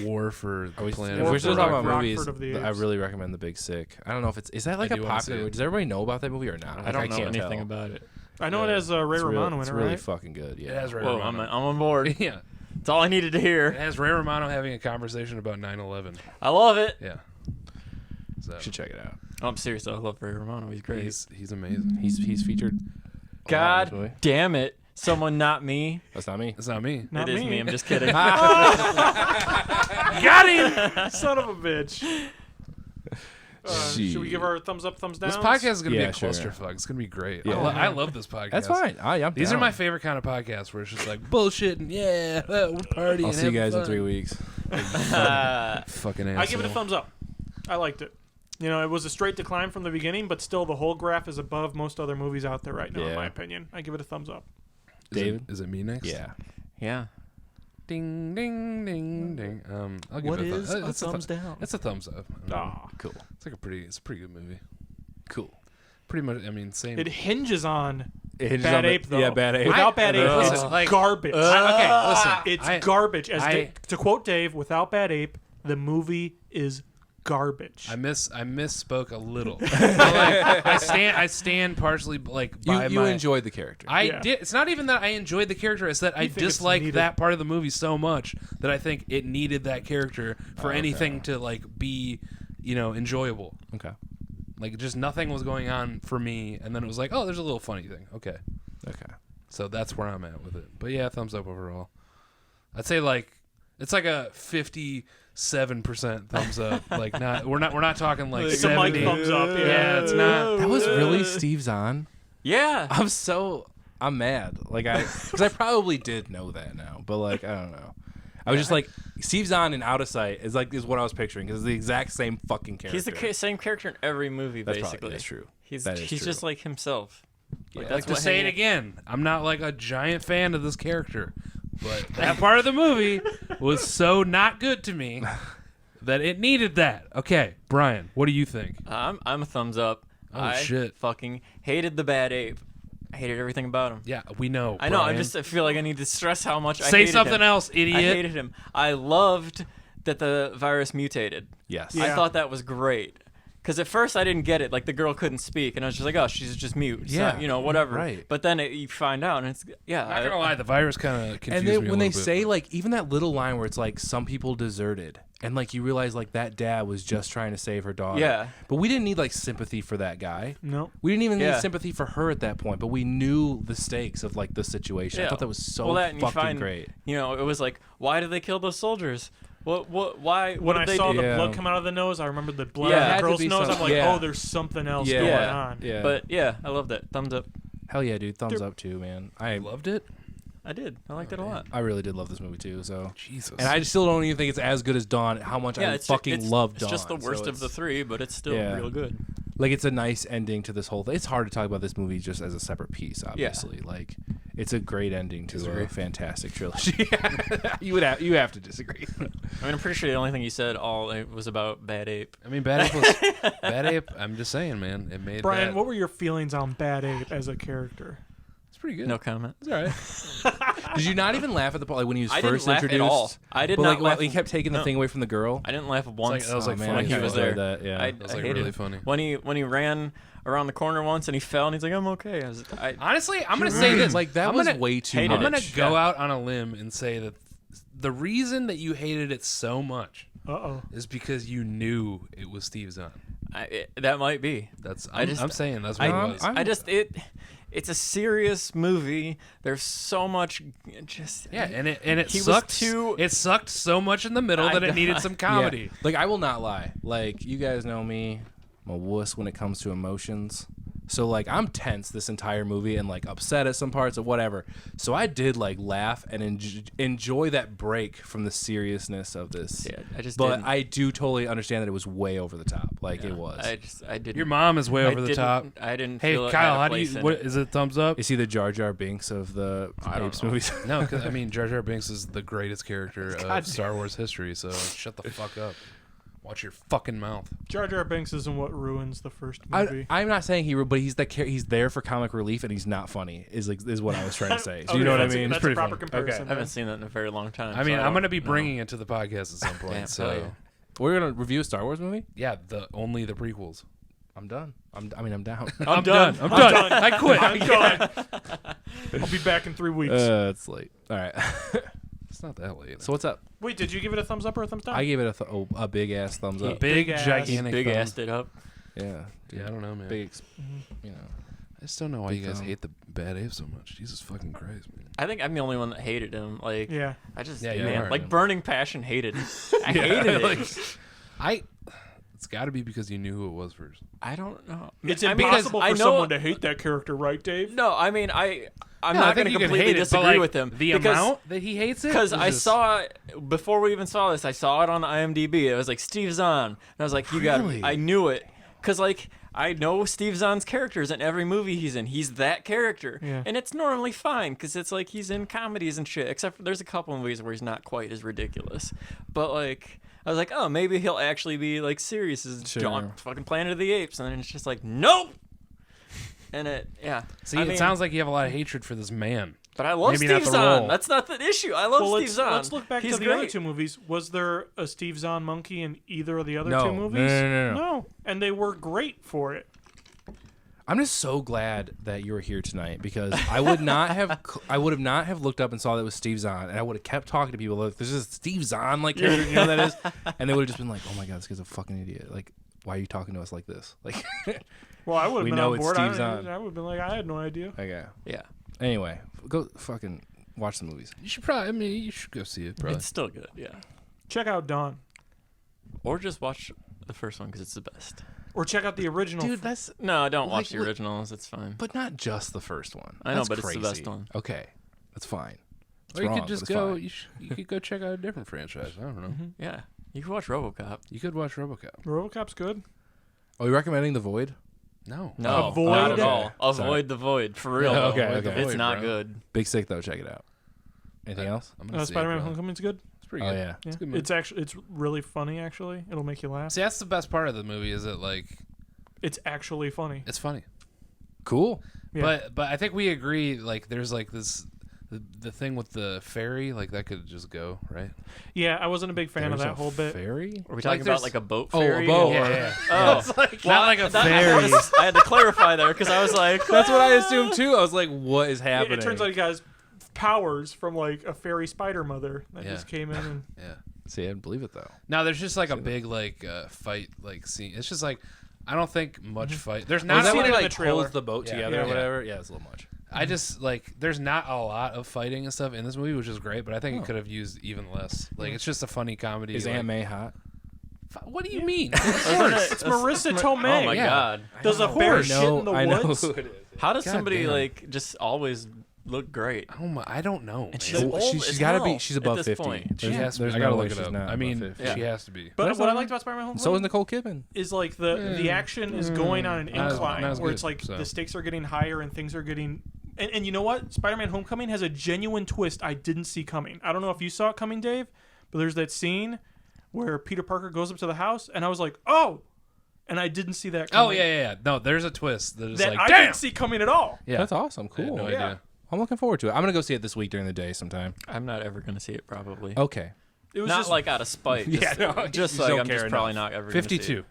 War for Are we, planet. if we're still for talking about Rockford. movies, Rockford of the I Apes. really recommend The Big Sick. I don't know if it's is that like I a do wanna see popular it. movie? Does everybody know about that movie or not? I don't know can't anything tell. about it. I know it Yeah. has Ray It's real- Romano it's in it, really right? fucking good. Yeah. It has Ray Whoa, Romano. I'm on board. Yeah, That's all I needed to it hear. has Ray Romano having a conversation about 9/11. I love it. Yeah, so You should check it out. Oh, I'm serious though. I love Ray Romano. He's great. he's amazing. He's featured. a lot in this God movie. damn it! Someone not me. That's not me. It's not me. Not It is me. I'm just kidding. Got him! Son of a bitch. Should we give our thumbs up, thumbs down? This podcast is gonna Yeah, be a sure. clusterfuck. It's gonna be great. Yeah. I love this podcast. That's fine. I'm These down. are my favorite kind of podcasts where it's just like bullshit and yeah, we're partying. I'll see you having guys in fun. 3 weeks. Fucking asshole. I give it a thumbs up. I liked it. You know, it was a straight decline from the beginning, but still the whole graph is above most other movies out there right now, in Yeah. my opinion. I give it a thumbs up. David? Is it me next? Yeah. Yeah. Ding ding ding ding. I'll give What it is a it's thumbs down? It's a thumbs up. Ah, Cool. It's like it's a pretty good movie. Cool. Pretty much. I mean, same. it hinges on It hinges Bad on the- Ape, though. Yeah, Bad Ape. Without Bad Ape, Listen, it's like- garbage. okay, listen. It's garbage. I- To quote Dave, without Bad Ape, the movie is garbage. I misspoke a little. So, like, I stand partially like by You my. enjoyed the character. I Yeah. did. It's not even that I enjoyed the character. It's that I think it's dislike needed. that part of the movie so much that I think it needed that character for anything to like be, enjoyable. Okay. Like just nothing was going on for me, and then it was like, oh, there's a little funny thing. Okay, Okay. so that's where I'm at with it. But yeah, thumbs up overall. I'd say like it's like a 57% thumbs up. Like we're not talking like It's a Mike 70. thumbs up. Yeah, it's not. That was really Steve Zahn. Yeah. I'm mad. Like because I probably did know that now, but like I don't know. I was just like Steve Zahn in Out of Sight is what I was picturing because it's the exact same fucking character. He's the same character in every movie, That's basically. probably, that's true. He's That is true. just like himself. Like, Like to what say it hanging- again, I'm not like a giant fan of this character, but that part of the movie was so not good to me that it needed that. Okay, Brian, what do you think? I'm a thumbs up. Oh, I shit. fucking hated the Bad Ape. I hated everything about him. Yeah, we know. I know. Brian. I feel like I need to stress how much I say hated something him. else, idiot. I hated him. I loved that the virus mutated. Yes. I Yeah. thought that was great. Because at first I didn't get it. Like the girl couldn't speak, and I was just like, "Oh, she's just mute." It's Yeah, not, whatever. right. But then you find out, and it's I'm not gonna lie, the virus kind of confused And me then a when they little bit. say like even that little line where it's like some people deserted and like you realize like that dad was just trying to save her daughter. Yeah. But we didn't need like sympathy for that guy. No. We didn't even Yeah. need sympathy for her at that point, but we knew the stakes of like the situation. I Yeah. thought that was so well, that, and you fucking find, great. It was like, why did they kill those soldiers? Why? When What I did they saw do? the Yeah. blood come out of the nose, I remember the blood Yeah, it on had the to girl's be nose. I'm some- like, yeah. oh, there's something else Yeah. going Yeah. on. Yeah. But yeah, I loved it. Thumbs up. Hell yeah, dude. Thumbs up too, man. I loved it. I did. I liked it a lot. I really did love this movie too. So, Jesus. and I still don't even think it's as good as Dawn. How much Yeah, I it's fucking love Dawn. It's just the So worst of it's- the three, but it's still Yeah. real good. Like it's a nice ending to this whole thing. It's hard to talk about this movie just as a separate piece, obviously. Like it's a great ending to a fantastic trilogy. you have to disagree. I mean, I'm pretty sure the only thing you said it was about Bad Ape. I mean, Bad Ape was Bad Ape. I'm just saying, man. It made Brian, that, what were your feelings on Bad Ape as a character? It's pretty good. No comment. It's all right. Did you not even laugh at the part like when he was I first didn't laugh introduced? at all. I did but not like laugh. he kept taking the thing away from the girl. I didn't laugh once. that was like man, funny. when he I was enjoyed there. That, yeah. I That was like hated really it. funny. When he ran around the corner once and he fell and he's like, I'm okay. Honestly, I'm gonna say this. like that I'm was gonna, way too hated I'm much. gonna it. go Yeah. out on a limb and say that the reason that you hated it so much Uh-oh. is because you knew it was Steve Zahn. That might be. I'm saying that's what it was. It's a serious movie. There's so much just Yeah, and it He was sucked. too- It sucked so much in the middle that it needed some comedy. Yeah. Like I will not lie. Like you guys know me, I'm a wuss when it comes to emotions. So like I'm tense this entire movie and like upset at some parts or whatever. So I did like laugh and enjoy that break from the seriousness of this. Yeah, I just But didn't. I do totally understand that it was way over the top. Like it was. I didn't. Your mom is way I over the didn't- top. I didn't. Hey, feel it Kyle, had a how do place you? in What it. is it? Thumbs up? Is he the Jar Jar Binks of the I don't Apes know. movies? No, because I mean, Jar Jar Binks is the greatest character God of Star Wars history. So shut the fuck up. Watch your fucking mouth. Jar Jar Binks isn't what ruins the first movie. I'm not saying but he's he's there for comic relief and he's not funny. Is what I was trying to say. So Okay, you know what I that's mean? That's It's pretty a proper funny. comparison. I haven't seen that in a very long time. I mean, so I'm don't gonna be know. bringing it to the podcast at some point. Yeah, so hell yeah. We're gonna review a Star Wars movie. yeah, only the prequels. I'm done. I'm down. I'm done. I'm done. I quit. I'm done. I'll be back in 3 weeks. It's late. All right. It's not that late. So what's up? Wait, did you give it a thumbs up or a thumbs down? I gave it a big ass thumbs up. big, Big ass. gigantic, Big thumbs. assed it up. Yeah. Dude. Yeah, I don't know, man. Big. You know. I just don't know why Big you guys thumb. hate the Bad Ape so much. Jesus fucking Christ, man. I think I'm the only one that hated him. Like, Yeah. I just, Yeah, you man, are, like man. Burning Passion hated. I hated it. Like, it's got to be because you knew who it was first. I don't know. It's I mean, impossible I for know- someone to hate that character, right, Dave? No, I mean, I'm No, I not think going to you can completely hate it, but, disagree like, with him. The amount that he hates it, Because is I just- saw before we even saw this, I saw it on IMDb. It was like Steve Zahn, and I was like, "You Really? got." I knew it because like I know Steve Zahn's characters in every movie he's in. He's that character, Yeah. and it's normally fine because it's like he's in comedies and shit. Except for there's a couple movies where he's not quite as ridiculous. But like I was like, oh, maybe he'll actually be like serious as Sure. John fucking Planet of the Apes, and then it's just like, nope. And See, I it mean, sounds like you have a lot of hatred for this man. But I love maybe not Steve the Zahn. role. That's not the issue. I love Well, Steve Zahn. let's look back He's to the great. other 2 movies. Was there a Steve Zahn monkey in either of the other No. 2 movies? No. No, and they were great for it. I'm just so glad that you're here tonight because I would not have looked up and saw that it was Steve Zahn, and I would have kept talking to people like, "This is Steve Zahn, like character, you know who that is," and they would have just been like, "Oh my god, this guy's a fucking idiot! Like, why are you talking to us like this?" Like, Well, I would have We been know on it's board. Steve Zahn. I would have been like, I had no idea. okay. Yeah, Anyway, go fucking watch the movies. You should probably. I mean, you should go see it. Probably. it's still good. Yeah, Check out Dawn. or just watch the first one because it's the best. Or check out the original. Dude, that's No, don't Like, watch the look- originals. It's fine. but not just the first one. I know, That's but it's the best crazy. one. Okay, that's fine. It's Or you wrong, could just but it's go. fine. You could go check out a different franchise. I don't know. Yeah, you can watch RoboCop. You could watch RoboCop. RoboCop's good. Are you recommending The Void? No. No, Avoid not at it. all. Sorry. Avoid the void for real. Yeah, though. okay, Avoid the okay. It's void, not bro. good. Big Sick though. Check it out. Anything else? I'm gonna see it, Spider-Man: bro. Homecoming's good. It's pretty Oh good. yeah. Yeah. It's a good movie. It's really funny actually. It'll make you laugh. See, that's the best part of the movie. Is it like It's actually funny. it's funny. Cool. Yeah. But I think we agree. Like, there's like this. The thing with the fairy, like that could just go, right? Yeah, I wasn't a big fan of There's that a whole bit. Fairy? Are we talking Like, about there's- like a boat Oh, a ferry? boat. Yeah. Oh, Not like a that- fairy. I had to clarify there because I was like, That's what I assumed too. I was like, what is It, happening? it turns out he got his powers from like a fairy spider mother that Yeah. just came in and Yeah. See, I didn't believe it though. No, there's just like a big like fight like scene. It's just like I don't think much Mm-hmm. fight. There's Was not that seen when it he in like the trailer. pulls the boat Yeah. together Yeah. or whatever? Yeah, it's a little much. I just like there's not a lot of fighting and stuff in this movie, which is great. But I think Oh. it could have used even less. Like it's just a funny comedy. Is like, Aunt May hot? What do you mean? it's Marissa Tomei. oh my Yeah. god, Does a bear course. shit in the I know woods? who it is. how does God somebody damn. like just always look great? Oh my! I don't know. And man. she's old She's as gotta be. hell She's at above this 50. point. She There's- has to. there's I gotta no way look it she's up. not I mean, above 50. Yeah. she has to be. But That's what I not- liked about Spider-Man: Homecoming So is Nicole Kidman. is like the action is going on an Not as- incline not as where good, it's like so. the stakes are getting higher and things are getting. And you know what? Spider-Man: Homecoming has a genuine twist I didn't see coming. I don't know if you saw it coming, Dave, but there's that scene where Peter Parker goes up to the house, and I was like, oh, and I didn't see that coming. Oh yeah. No, there's a twist that is That like I damn. didn't see coming at all. Yeah, That's awesome. I had Cool. no Yeah. idea. I'm looking forward to it. I'm gonna go see it this week during the day sometime. I'm not ever gonna see it probably. Okay. It was Not just like out of spite. Just, Yeah, no, you just just like don't I'm care just enough. probably not ever. Gonna see 52. it.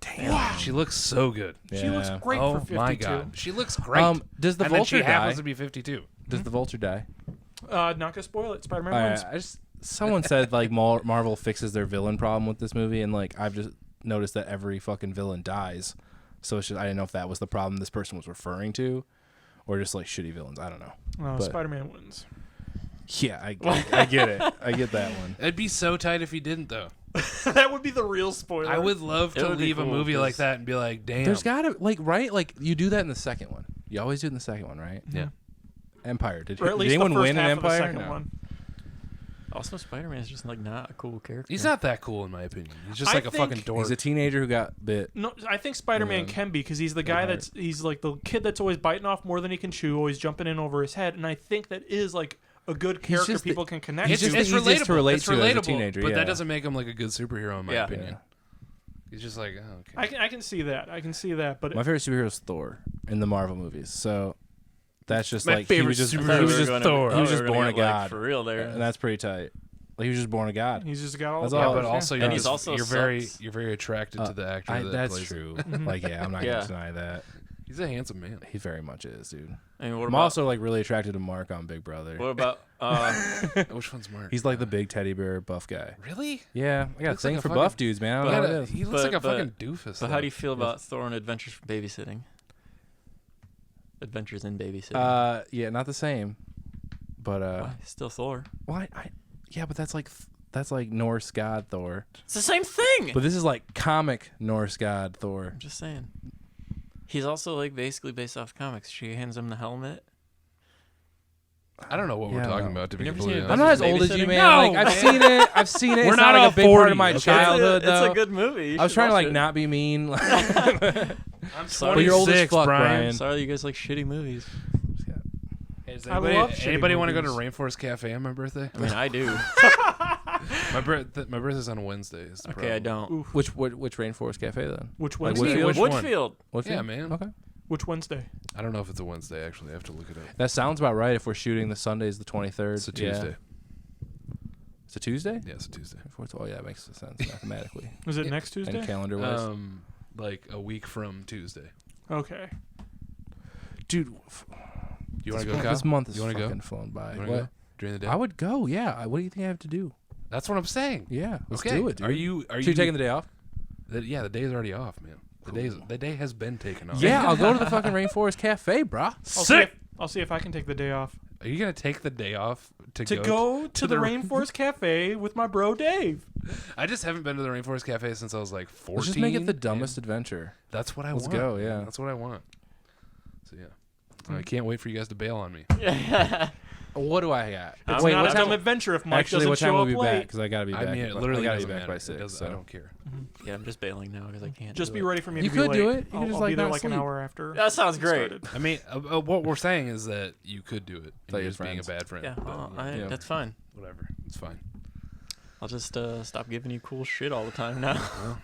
Damn. She looks so good. she looks Yeah. great Oh for 52. my god, she looks great. Does the and then vulture she die? happens to be 52. Does the vulture die? Not gonna spoil it. Spider-Man All wins. right, someone said like Marvel fixes their villain problem with this movie, and like I've just noticed that every fucking villain dies. So it's just I didn't know if that was the problem this person was referring to, or just like shitty villains. I don't know. But- Spider-Man wins. Yeah, I get it. I get that one. It'd be so tight if he didn't, though. That would be the real spoiler. I would love It to would be leave a cool, movie like 'cause- that and be like, damn. There's gotta right like you do that in the second one. You always do it in the second one, right? Yeah. Empire. Did, Or at did least anyone the first win in half of the Empire? second No. one. Also, Spider-Man is just like not a cool character. He's not that cool in my opinion. He's just I like a think fucking dork. He's a teenager who got bit. No, I think Spider-Man Yeah. can be because he's the guy Right. he's like the kid that's always biting off more than he can chew, always jumping in over his head, and I think that is like a good character just the- people can connect he's to. just the it's easiest relatable. to relate it's to as a relatable, teenager, but yeah. that doesn't make him like a good superhero in my Yeah. opinion. Yeah. He's just like, oh, okay. I can see that. I can see that, but My favorite superhero is Thor in the Marvel movies. So that's just My like he favorite was just superhero he Thought was we were just gonna- Thor. thought He was we just were gonna born a get, like, god, for real there. and that's pretty tight. Like he was just born a god. he's just got all. That's the all. Yeah, powers, but also And you're, he's also you're sucks. very attracted to the actor that That's plays. true. Like yeah, I'm not Yeah. gonna deny that. He's a handsome man. He very much is, dude. I mean, what I'm about also like really attracted to Mark on Big Brother. what about Which one's Mark? He's like the big teddy bear buff guy. Really? Yeah, I got a Looks thing like a for fucking- buff dudes, man. I don't He, know had what a- it is. he looks like a But- fucking doofus. but how though. do you feel about Thor and Adventures from Babysitting? Adventures in Babysitting. Yeah, not the same. But Why? Still Thor. why? Yeah, but that's like Norse god Thor. It's the same thing. But this is like comic Norse god Thor. I'm just saying. He's also like basically based off comics. She hands him the helmet. I don't know what we're Yeah, I talking don't know. about. To be You never completely seen it? I'm honest. not as old as you, Babysitting? man. No, Like I've man. seen it. I've seen it. We're It's not not like all a big 40, part of my okay? childhood. It's though. a good movie. You I was should trying to watch like it. not be mean. I'm Sorry. But you're old as 26, fuck, Brian. Brian. Sorry, you guys like shitty movies. Hey, does I anybody, love shitty anybody want to go to movies. Rainforest Cafe on my birthday? I mean, I do. My birthday's on Wednesday. Is the Okay, I problem. don't. Which Rainforest Cafe then? Which Like Wednesday? Whitfield? Woodfield. What's Yeah, it? man. Okay. Which Wednesday? I don't know if it's a Wednesday. Actually, I have to look it up. That sounds about right. If we're shooting the Sunday's the 23rd. It's a Yeah. Tuesday. It's a Tuesday. Yeah, it's a Tuesday. Oh yeah, it makes sense mathematically Is it Yeah. next Tuesday? and calendar wise. Like a week from Tuesday. Okay. Dude, You want to go, Kyle? this month is You wanna go? fucking flown by. You wanna What? go during the day? I would go. Yeah. What do you think I have to do? That's what I'm saying. Yeah. Let's Okay. do it. Dude. Are you? So you're taking the day off? Yeah, the day's already off, man. The day has been taken off. Yeah, I'll go to the fucking Rainforest Cafe, brah. I'll see if I can take the day off Are you gonna take the day off to go to the Rainforest Cafe with my bro Dave. I just haven't been to the Rainforest Cafe since I was like 14. Let's just make it the and dumbest adventure. That's what I Let's want. go, man. yeah. That's what I want. So yeah, I can't wait for you guys to bail on me. What do I got? It's Wait, not what a time? dumb adventure if Mike Actually, doesn't what time show will up we be late. back? Because I gotta be back. I mean, it by- literally I gotta doesn't be back matter. by It 6. doesn't- I So. don't care. Yeah, I'm just bailing now because I can't. Just do be it. ready for me You to be could late. do it. You could I'll, just, I'll like, be there not like an sleep. hour after. That sounds it great. started. I mean, what we're saying is that you could do it. Play And your just being a friends. bad friend. Yeah, but, well, yeah, Yeah. that's fine. whatever. It's fine. I'll just stop giving you cool shit all the time now.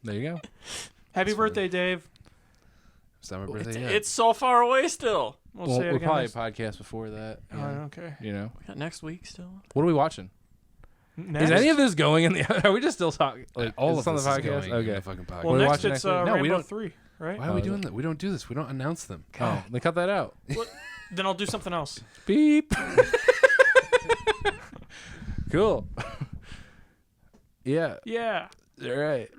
There you go. Happy birthday, Dave. It's not my It's, birthday yet. it's so far away still. We'll Well, say it we'll again. probably next- podcast before that. Oh, Yeah. okay. You know. We got next week still. What are we watching? Next, Is any of this going in the? Are we just still talking? Like, all is of this on this the is podcast? going in Okay. the fucking podcast. well, What are we next watching it's next week? No, we Rainbow don't- 3, right? Why are we doing that? We don't do this. We don't announce them. Oh, then cut that out. Then I'll do something else. Beep. Cool. Yeah. Yeah. All right.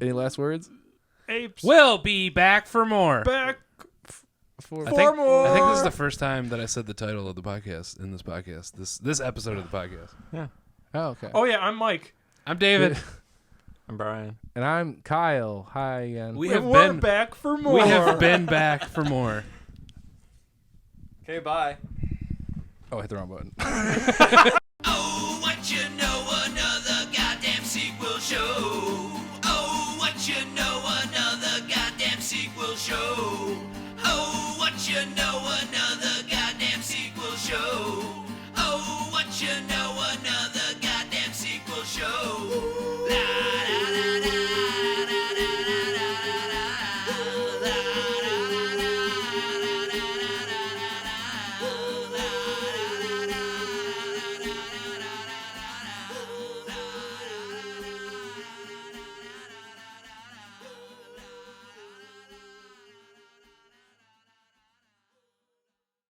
Any last words? Apes. We'll be back for more. Back. For I For think, more. I think this is the first time that I said the title of the podcast in this podcast. This episode of the podcast. Oh, okay. Oh yeah, I'm Mike. I'm David. I'm Brian. And I'm Kyle. Hi again. We And have we're been back for more. we have been back for more. Okay, bye. Oh, I hit the wrong button.